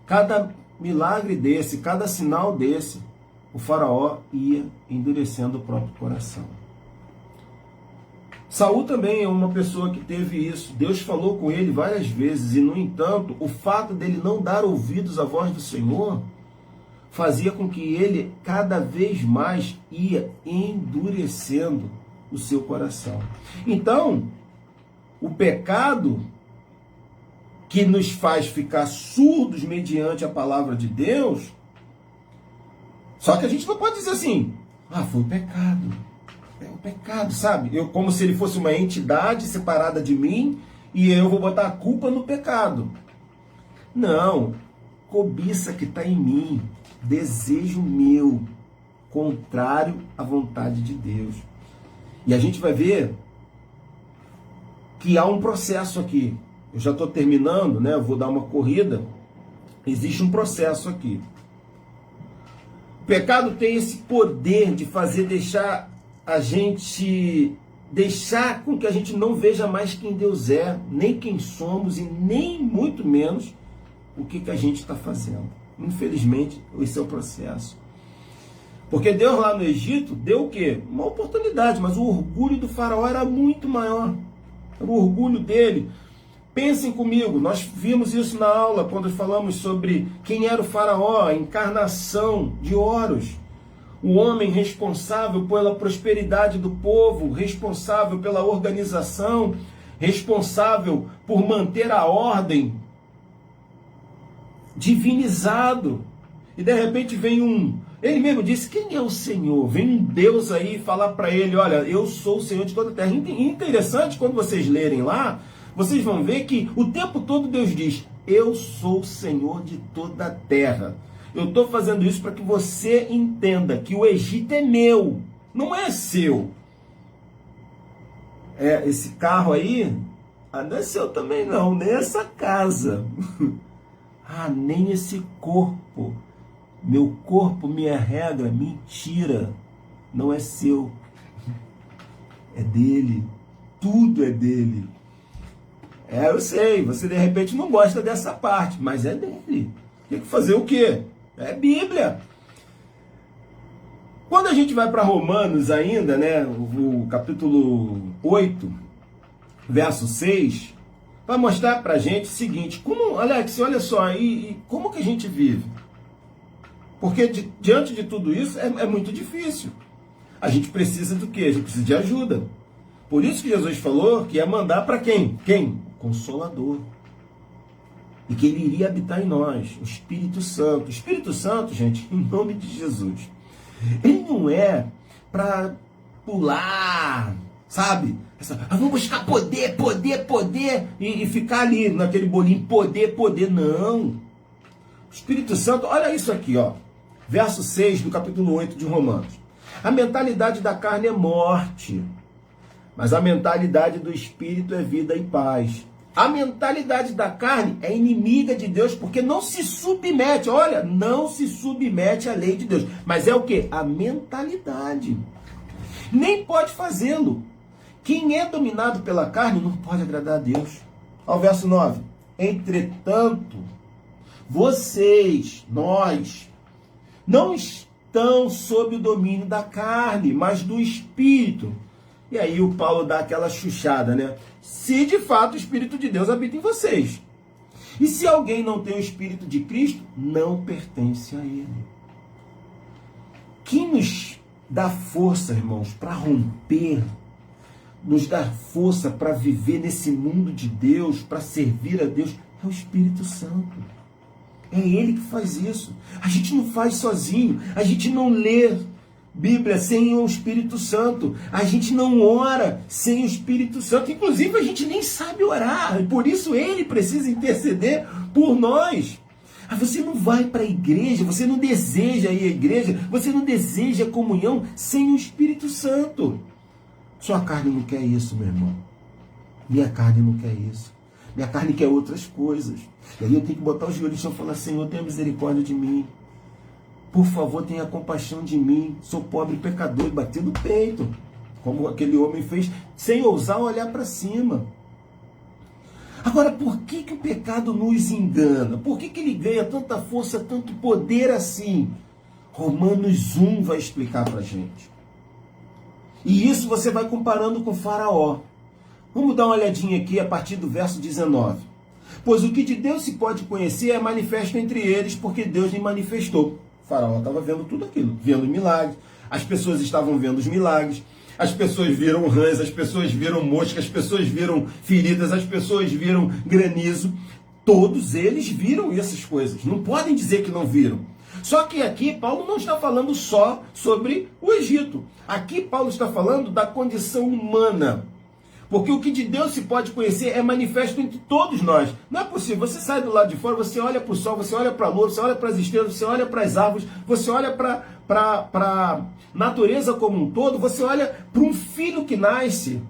cada milagre desse, cada sinal desse, o Faraó ia endurecendo o próprio coração. Saul também é uma pessoa que teve isso. Deus falou com ele várias vezes e, no entanto, o fato dele não dar ouvidos à voz do Senhor fazia com que ele cada vez mais ia endurecendo o seu coração. Então, o pecado que nos faz ficar surdos mediante a palavra de Deus, só que a gente não pode dizer assim, foi o pecado. É o pecado, sabe? Como se ele fosse uma entidade separada de mim e eu vou botar a culpa no pecado. Não, cobiça que está em mim, desejo meu, contrário à vontade de Deus. E a gente vai ver que há um processo aqui. Eu já estou terminando, né? Eu vou dar uma corrida. Existe um processo aqui. O pecado tem esse poder de deixar com que a gente não veja mais quem Deus é, nem quem somos e nem muito menos o que a gente está fazendo. Infelizmente, esse é o processo. Porque Deus lá no Egito deu o quê? Uma oportunidade, mas o orgulho do faraó era muito maior. Era o orgulho dele. Pensem comigo, nós vimos isso na aula quando falamos sobre quem era o faraó, a encarnação de Horus. O homem responsável pela prosperidade do povo, responsável pela organização, responsável por manter a ordem, divinizado. E de repente vem ele mesmo disse, quem é o Senhor? Vem um Deus aí falar para ele, olha, eu sou o Senhor de toda a terra. Interessante, quando vocês lerem lá, vocês vão ver que o tempo todo Deus diz, eu sou o Senhor de toda a terra. Eu estou fazendo isso para que você entenda que o Egito é meu, não é seu. Esse carro aí, não é seu também não, nem essa casa. Nem esse corpo. Meu corpo, minha regra, mentira, não é seu. É dele. Tudo é dele. Eu sei, você de repente não gosta dessa parte, mas é dele. Tem que fazer o quê? É Bíblia. Quando a gente vai para Romanos ainda, né, o capítulo 8, verso 6, vai mostrar para a gente o seguinte, como, Alex, olha só, e como que a gente vive? Porque diante de tudo isso é muito difícil. A gente precisa do quê? A gente precisa de ajuda. Por isso que Jesus falou que ia mandar para quem? Quem? Consolador. E que ele iria habitar em nós, o Espírito Santo. O Espírito Santo, gente, em nome de Jesus, ele não é para pular, sabe? Vamos buscar poder, poder, poder, e ficar ali naquele bolinho, poder, poder. Não. O Espírito Santo, olha isso aqui, ó. Verso 6 do capítulo 8 de Romanos. A mentalidade da carne é morte, mas a mentalidade do Espírito é vida e paz. A mentalidade da carne é inimiga de Deus porque não se submete, olha, não se submete à lei de Deus. Mas é o quê? A mentalidade. Nem pode fazê-lo. Quem é dominado pela carne não pode agradar a Deus. Ao verso 9. Entretanto, vocês, nós, não estão sob o domínio da carne, mas do Espírito. E aí o Paulo dá aquela chuchada, né? Se de fato o Espírito de Deus habita em vocês. E se alguém não tem o Espírito de Cristo, não pertence a Ele. Quem nos dá força, irmãos, para romper, nos dá força para viver nesse mundo de Deus, para servir a Deus, é o Espírito Santo. É Ele que faz isso. A gente não faz sozinho, a gente não lê Bíblia sem o Espírito Santo. A gente não ora sem o Espírito Santo. Inclusive, a gente nem sabe orar. E por isso ele precisa interceder por nós. Você não vai para a igreja, você não deseja ir à igreja, você não deseja comunhão sem o Espírito Santo. Sua carne não quer isso, meu irmão. Minha carne não quer isso. Minha carne quer outras coisas. E aí eu tenho que botar os joelhos no chão e falar: Senhor, tenha misericórdia de mim. Por favor, tenha compaixão de mim. Sou pobre pecador. E bater no peito, como aquele homem fez, sem ousar olhar para cima. Agora, por que o pecado nos engana? Por que ele ganha tanta força, tanto poder assim? Romanos 1 vai explicar para a gente. E isso você vai comparando com Faraó. Vamos dar uma olhadinha aqui a partir do verso 19. Pois o que de Deus se pode conhecer é manifesto entre eles, porque Deus lhe manifestou. O Faraó estava vendo tudo aquilo, vendo milagres. As pessoas estavam vendo os milagres. As pessoas viram rãs, as pessoas viram moscas, as pessoas viram feridas, as pessoas viram granizo. Todos eles viram essas coisas. Não podem dizer que não viram. Só que aqui Paulo não está falando só sobre o Egito. Aqui Paulo está falando da condição humana. Porque o que de Deus se pode conhecer é manifesto entre todos nós. Não é possível. Você sai do lado de fora, você olha para o sol, você olha para a lua, você olha para as estrelas, você olha para as árvores, você olha para a natureza como um todo, você olha para um filho que nasce.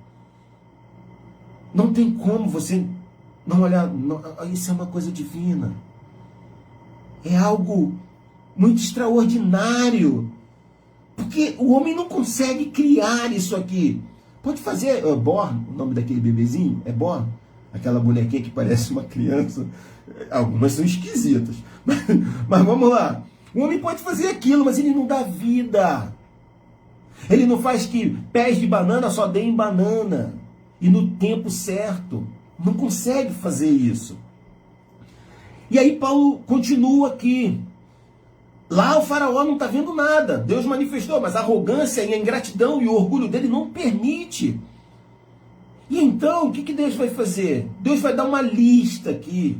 Não tem como você não olhar. Não, isso é uma coisa divina. É algo muito extraordinário. Porque o homem não consegue criar isso aqui. Pode fazer Born, o nome daquele bebezinho, é Born? Aquela bonequinha que parece uma criança. Algumas são esquisitas. Mas vamos lá. O homem pode fazer aquilo, mas ele não dá vida. Ele não faz que pés de banana só deem banana. E no tempo certo. Não consegue fazer isso. E aí Paulo continua aqui. Lá o Faraó não está vendo nada. Deus manifestou, mas a arrogância e a ingratidão e o orgulho dele não permite. E então, o que Deus vai fazer? Deus vai dar uma lista aqui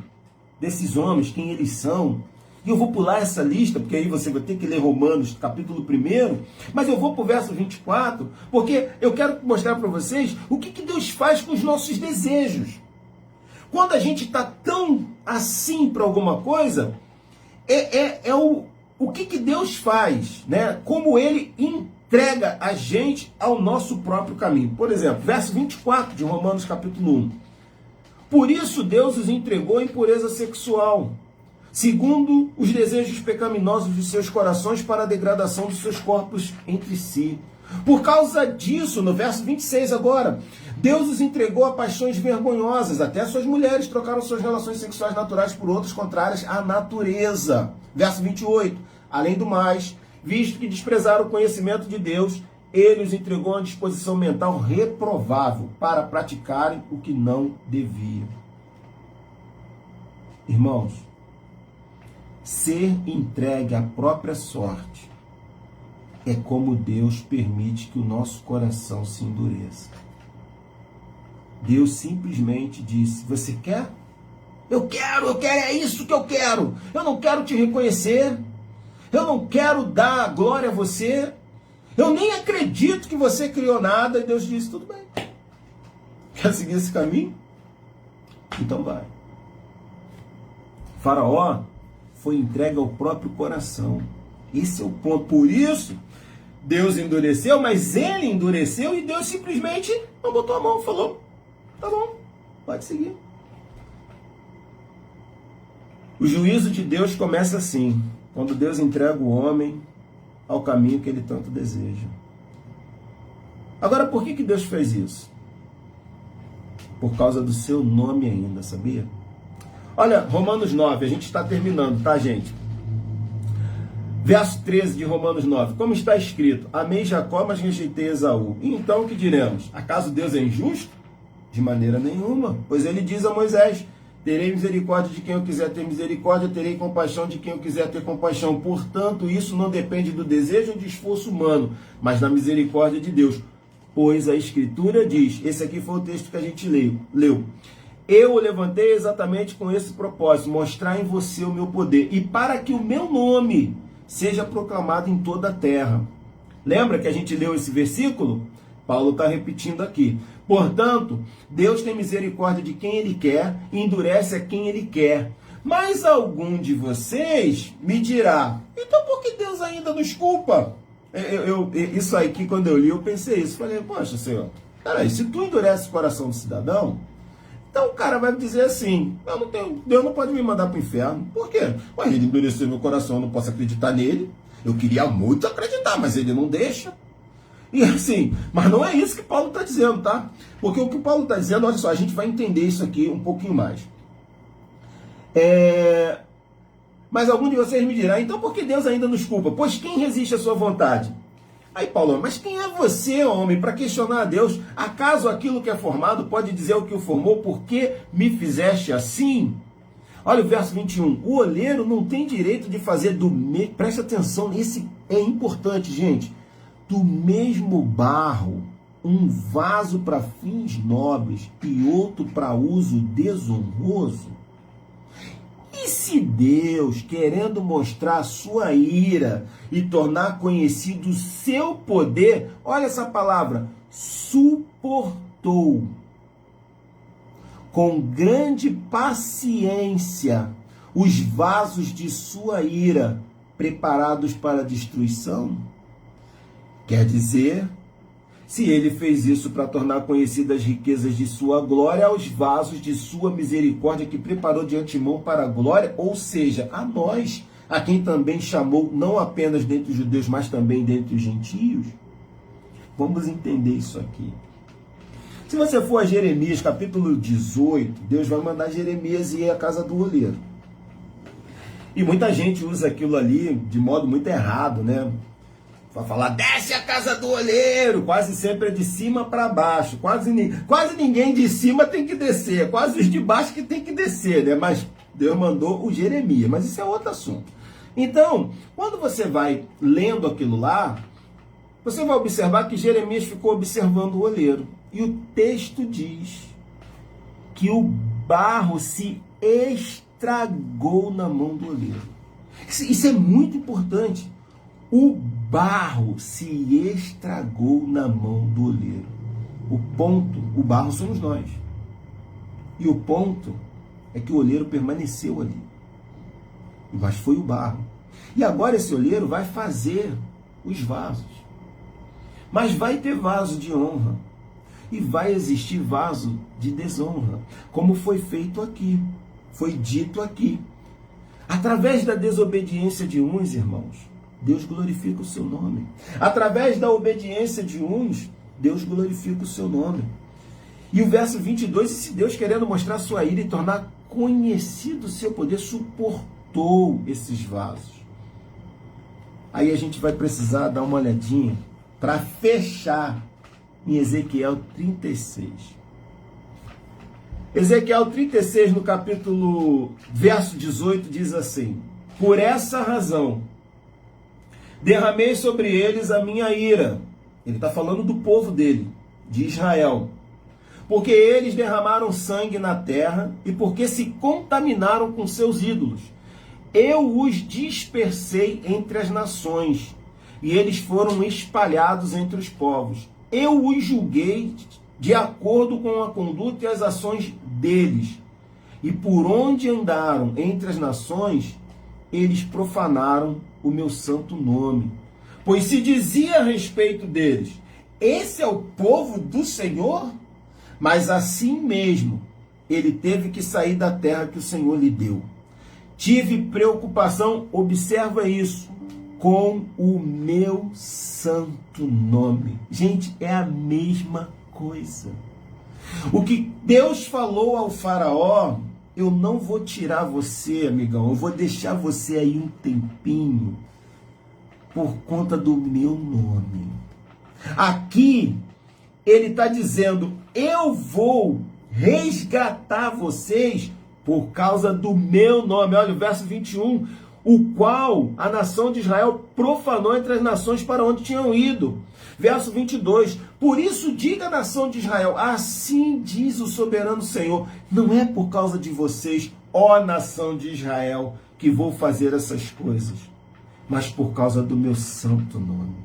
desses homens, quem eles são. E eu vou pular essa lista, porque aí você vai ter que ler Romanos, capítulo 1. Mas eu vou para o verso 24, porque eu quero mostrar para vocês o que Deus faz com os nossos desejos. Quando a gente está tão assim para alguma coisa, o que Deus faz, né? Como Ele entrega a gente ao nosso próprio caminho. Por exemplo, verso 24 de Romanos capítulo 1. Por isso Deus os entregou à impureza sexual, segundo os desejos pecaminosos de seus corações, para a degradação dos seus corpos entre si. Por causa disso, no verso 26 agora, Deus os entregou a paixões vergonhosas. Até suas mulheres trocaram suas relações sexuais naturais por outras contrárias à natureza. Verso 28. Além do mais, visto que desprezaram o conhecimento de Deus, Ele os entregou a uma disposição mental reprovável para praticarem o que não deviam. Irmãos, ser entregue à própria sorte é como Deus permite que o nosso coração se endureça. Deus simplesmente disse: você quer? Eu quero, é isso que eu quero. Eu não quero te reconhecer. Eu não quero dar glória a você. Eu nem acredito que você criou nada. E Deus disse: tudo bem. Quer seguir esse caminho? Então vai. Faraó foi entregue ao próprio coração. Esse é o ponto. Por isso, Deus endureceu, mas ele endureceu e Deus simplesmente não botou a mão, falou: tá bom, pode seguir. O juízo de Deus começa assim, quando Deus entrega o homem ao caminho que ele tanto deseja. Agora, por que Deus fez isso? Por causa do seu nome ainda, sabia? Olha, Romanos 9, a gente está terminando, tá, gente? Verso 13 de Romanos 9. Como está escrito, amei Jacó, mas rejeitei Esaú. E então o que diremos? Acaso Deus é injusto? De maneira nenhuma. Pois ele diz a Moisés, terei misericórdia de quem eu quiser ter misericórdia, terei compaixão de quem eu quiser ter compaixão. Portanto, isso não depende do desejo ou de esforço humano, mas da misericórdia de Deus. Pois a Escritura diz, esse aqui foi o texto que a gente leu. Eu o levantei exatamente com esse propósito, mostrar em você o meu poder, e para que o meu nome seja proclamado em toda a terra. Lembra que a gente leu esse versículo? Paulo está repetindo aqui. Portanto, Deus tem misericórdia de quem Ele quer e endurece a quem Ele quer. Mas algum de vocês me dirá, então por que Deus ainda nos culpa? Isso aí que quando eu li, eu pensei isso. Falei, poxa, Senhor, peraí, se tu endurece o coração do cidadão, então o cara vai me dizer assim, Deus não pode me mandar para o inferno. Por quê? Ué, ele endureceu meu coração, eu não posso acreditar nele. Eu queria muito acreditar, mas ele não deixa. E assim, mas não é isso que Paulo está dizendo, tá? Porque o que Paulo está dizendo, olha só, a gente vai entender isso aqui um pouquinho mais. Mas algum de vocês me dirá, então por que Deus ainda nos culpa? Pois quem resiste à sua vontade? Aí Paulo, mas quem é você, homem, para questionar a Deus? Acaso aquilo que é formado pode dizer o que o formou? Por que me fizeste assim? Olha o verso 21. O oleiro não tem direito de fazer preste atenção, esse é importante, gente. Do mesmo barro, um vaso para fins nobres e outro para uso desonroso? E se Deus, querendo mostrar a sua ira e tornar conhecido o seu poder, olha essa palavra, suportou com grande paciência os vasos de sua ira preparados para a destruição? Quer dizer, se ele fez isso para tornar conhecidas as riquezas de sua glória aos vasos de sua misericórdia que preparou de antemão para a glória, ou seja, a nós, a quem também chamou, não apenas dentre os judeus, mas também dentre os gentios. Vamos entender isso aqui. Se você for a Jeremias, capítulo 18, Deus vai mandar Jeremias ir à casa do oleiro. E muita gente usa aquilo ali de modo muito errado, né? Vai falar, desce a casa do oleiro, quase sempre é de cima para baixo, quase ninguém de cima tem que descer, quase os de baixo que tem que descer, né? Mas Deus mandou o Jeremias, mas isso é outro assunto. Então, quando você vai lendo aquilo lá, você vai observar que Jeremias ficou observando o oleiro, e o texto diz que o barro se estragou na mão do oleiro. Isso é muito importante. O barro se estragou na mão do oleiro. O barro somos nós. E o ponto é que o oleiro permaneceu ali. Mas foi o barro. E agora esse oleiro vai fazer os vasos. Mas vai ter vaso de honra. E vai existir vaso de desonra. Como foi feito aqui. Foi dito aqui. Através da desobediência de uns, irmãos, Deus glorifica o seu nome. Através da obediência de uns, Deus glorifica o seu nome. E o verso 22, e se Deus, querendo mostrar sua ira e tornar conhecido o seu poder, suportou esses vasos. Aí a gente vai precisar dar uma olhadinha para fechar em Ezequiel 36. Ezequiel 36, no capítulo, verso 18, diz assim: por essa razão, derramei sobre eles a minha ira. Ele está falando do povo dele, de Israel. Porque eles derramaram sangue na terra e porque se contaminaram com seus ídolos. Eu os dispersei entre as nações e eles foram espalhados entre os povos. Eu os julguei de acordo com a conduta e as ações deles. E por onde andaram entre as nações, eles profanaram o meu santo nome. Pois se dizia a respeito deles, esse é o povo do Senhor, mas assim mesmo ele teve que sair da terra que o Senhor lhe deu. Tive preocupação, observa isso, com o meu santo nome. Gente, é a mesma coisa. O que Deus falou ao faraó, eu não vou tirar você, amigão, eu vou deixar você aí um tempinho por conta do meu nome. Aqui, ele está dizendo, eu vou resgatar vocês por causa do meu nome. Olha o verso 21, o qual a nação de Israel profanou entre as nações para onde tinham ido. Verso 22, por isso diga à nação de Israel, assim diz o soberano Senhor, não é por causa de vocês, ó nação de Israel, que vou fazer essas coisas, mas por causa do meu santo nome,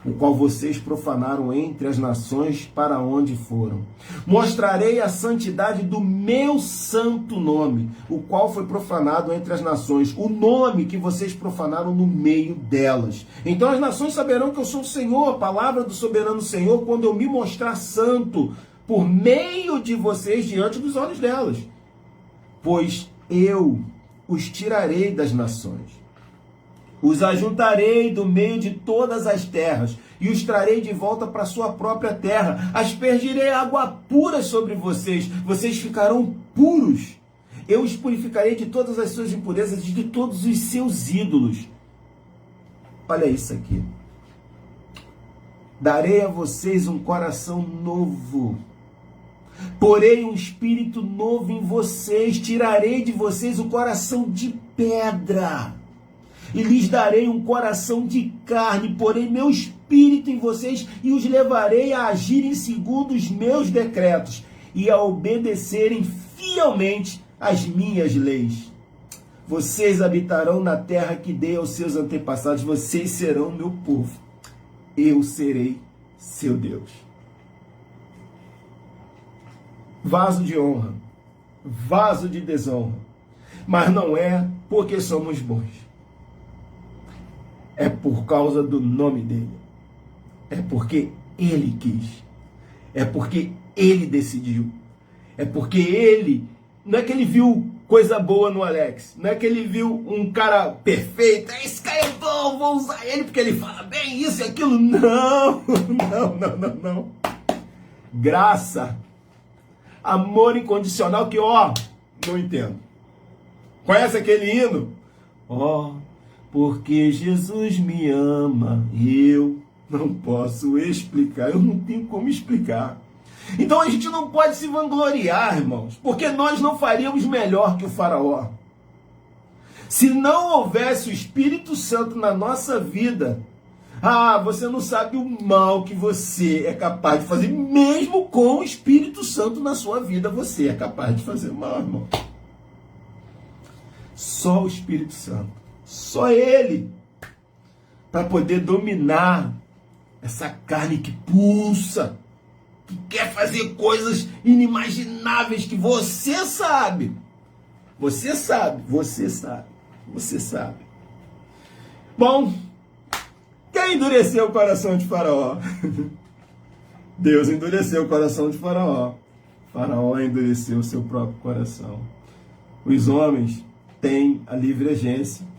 o qual vocês profanaram entre as nações para onde foram. Mostrarei a santidade do meu santo nome, o qual foi profanado entre as nações, o nome que vocês profanaram no meio delas. Então as nações saberão que eu sou o Senhor, a palavra do soberano Senhor, quando eu me mostrar santo por meio de vocês diante dos olhos delas. Pois eu os tirarei das nações. Os ajuntarei do meio de todas as terras e os trarei de volta para sua própria terra. Aspergirei água pura sobre vocês. Vocês ficarão puros. Eu os purificarei de todas as suas impurezas e de todos os seus ídolos. Olha isso aqui. Darei a vocês um coração novo. Porei um espírito novo em vocês. Tirarei de vocês o coração de pedra. E lhes darei um coração de carne, porém meu espírito em vocês, e os levarei a agirem segundo os meus decretos, e a obedecerem fielmente as minhas leis. Vocês habitarão na terra que dei aos seus antepassados, vocês serão meu povo, eu serei seu Deus. Vaso de honra, vaso de desonra, mas não é porque somos bons. É por causa do nome dele. É porque ele quis. É porque ele decidiu. É porque ele... Não é que ele viu coisa boa no Alex. Não é que ele viu um cara perfeito. Esse cara é bom, vou usar ele porque ele fala bem isso e aquilo. Não, não. Graça. Amor incondicional que, não entendo. Conhece aquele hino? Porque Jesus me ama, eu não posso explicar, eu não tenho como explicar. Então a gente não pode se vangloriar, irmãos, porque nós não faríamos melhor que o faraó. Se não houvesse o Espírito Santo na nossa vida, você não sabe o mal que você é capaz de fazer, mesmo com o Espírito Santo na sua vida, você é capaz de fazer mal, irmão. Só o Espírito Santo. Só ele, para poder dominar essa carne que pulsa, que quer fazer coisas inimagináveis que você sabe. Você sabe. Bom, quem endureceu o coração de Faraó? Deus endureceu o coração de Faraó. Faraó endureceu o seu próprio coração. Os homens têm a livre agência.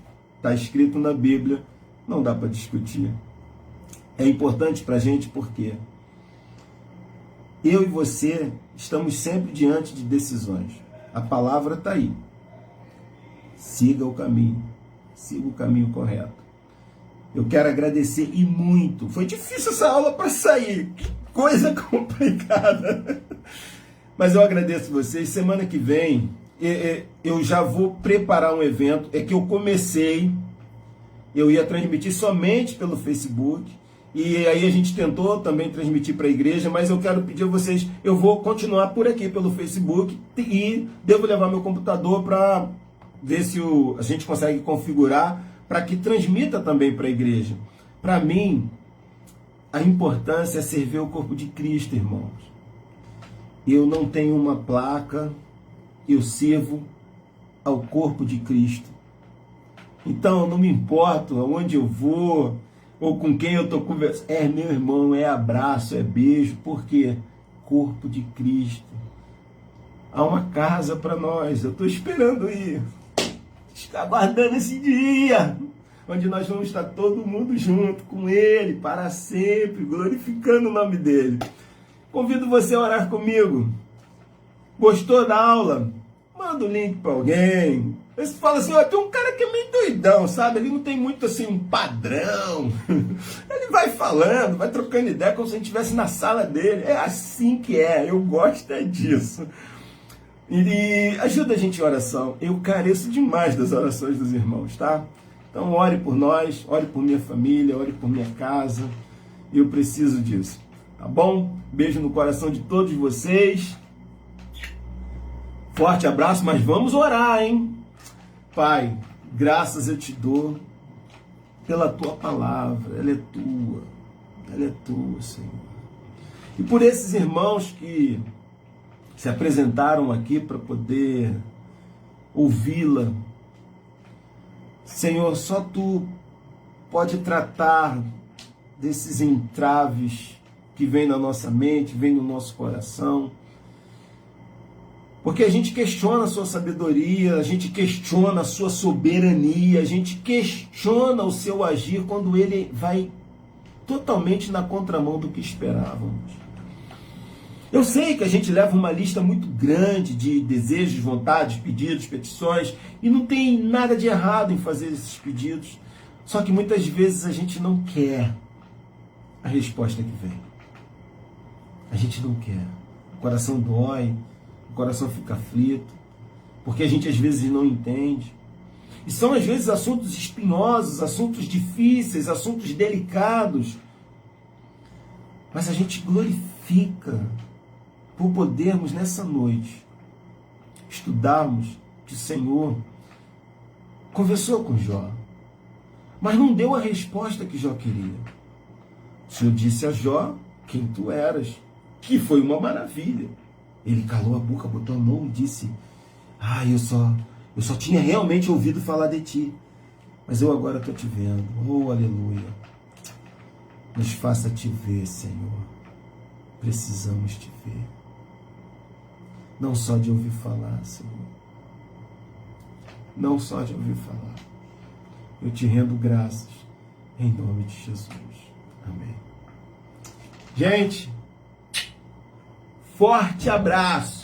Está escrito na Bíblia, não dá para discutir. É importante para a gente porque eu e você estamos sempre diante de decisões. A palavra está aí. Siga o caminho correto. Eu quero agradecer e muito. Foi difícil essa aula para sair, que coisa complicada. Mas eu agradeço vocês. Semana que vem eu já vou preparar um evento, é que eu comecei, eu ia transmitir somente pelo Facebook, e aí a gente tentou também transmitir para a igreja, mas eu quero pedir a vocês, eu vou continuar por aqui pelo Facebook, e devo levar meu computador para ver se a gente consegue configurar, para que transmita também para a igreja. Para mim, a importância é servir o corpo de Cristo, irmãos. Eu não tenho uma placa, eu sirvo ao corpo de Cristo. Então, não me importo aonde eu vou, ou com quem eu estou conversando. É meu irmão, é abraço, é beijo, porque corpo de Cristo. Há uma casa para nós, eu estou esperando ir. está aguardando esse dia, onde nós vamos estar todo mundo junto com Ele, para sempre, glorificando o nome dEle. Convido você a orar comigo. Gostou da aula? Manda o link para alguém. Você fala assim, ó, tem um cara que é meio doidão, sabe? Ele não tem muito, assim, um padrão. Ele vai falando, vai trocando ideia como se a gente estivesse na sala dele. É assim que é, eu gosto disso. E ajuda a gente em oração. Eu careço demais das orações dos irmãos, tá? Então ore por nós, ore por minha família, ore por minha casa. Eu preciso disso, tá bom? Beijo no coração de todos vocês. Forte abraço, mas vamos orar, hein? Pai, graças eu te dou pela tua palavra. Ela é tua, Senhor. E por esses irmãos que se apresentaram aqui para poder ouvi-la. Senhor, só tu pode tratar desses entraves que vêm na nossa mente, vêm no nosso coração. Porque a gente questiona a sua sabedoria, a gente questiona a sua soberania, a gente questiona o seu agir quando ele vai totalmente na contramão do que esperávamos. Eu sei que a gente leva uma lista muito grande de desejos, vontades, pedidos, petições, e não tem nada de errado em fazer esses pedidos. Só que muitas vezes a gente não quer a resposta que vem. A gente não quer. O coração dói, o coração fica aflito, porque a gente às vezes não entende. E são às vezes assuntos espinhosos, assuntos difíceis, assuntos delicados. Mas a gente glorifica por podermos nessa noite estudarmos que o Senhor conversou com Jó, mas não deu a resposta que Jó queria. O Senhor disse a Jó quem tu eras, que foi uma maravilha. Ele calou a boca, botou a mão e disse, eu só tinha realmente ouvido falar de ti, mas eu agora estou te vendo. Oh, aleluia. Nos faça te ver, Senhor. Precisamos te ver. Não só de ouvir falar, Senhor. Não só de ouvir falar. Eu te rendo graças em nome de Jesus. Amém. Gente, forte abraço.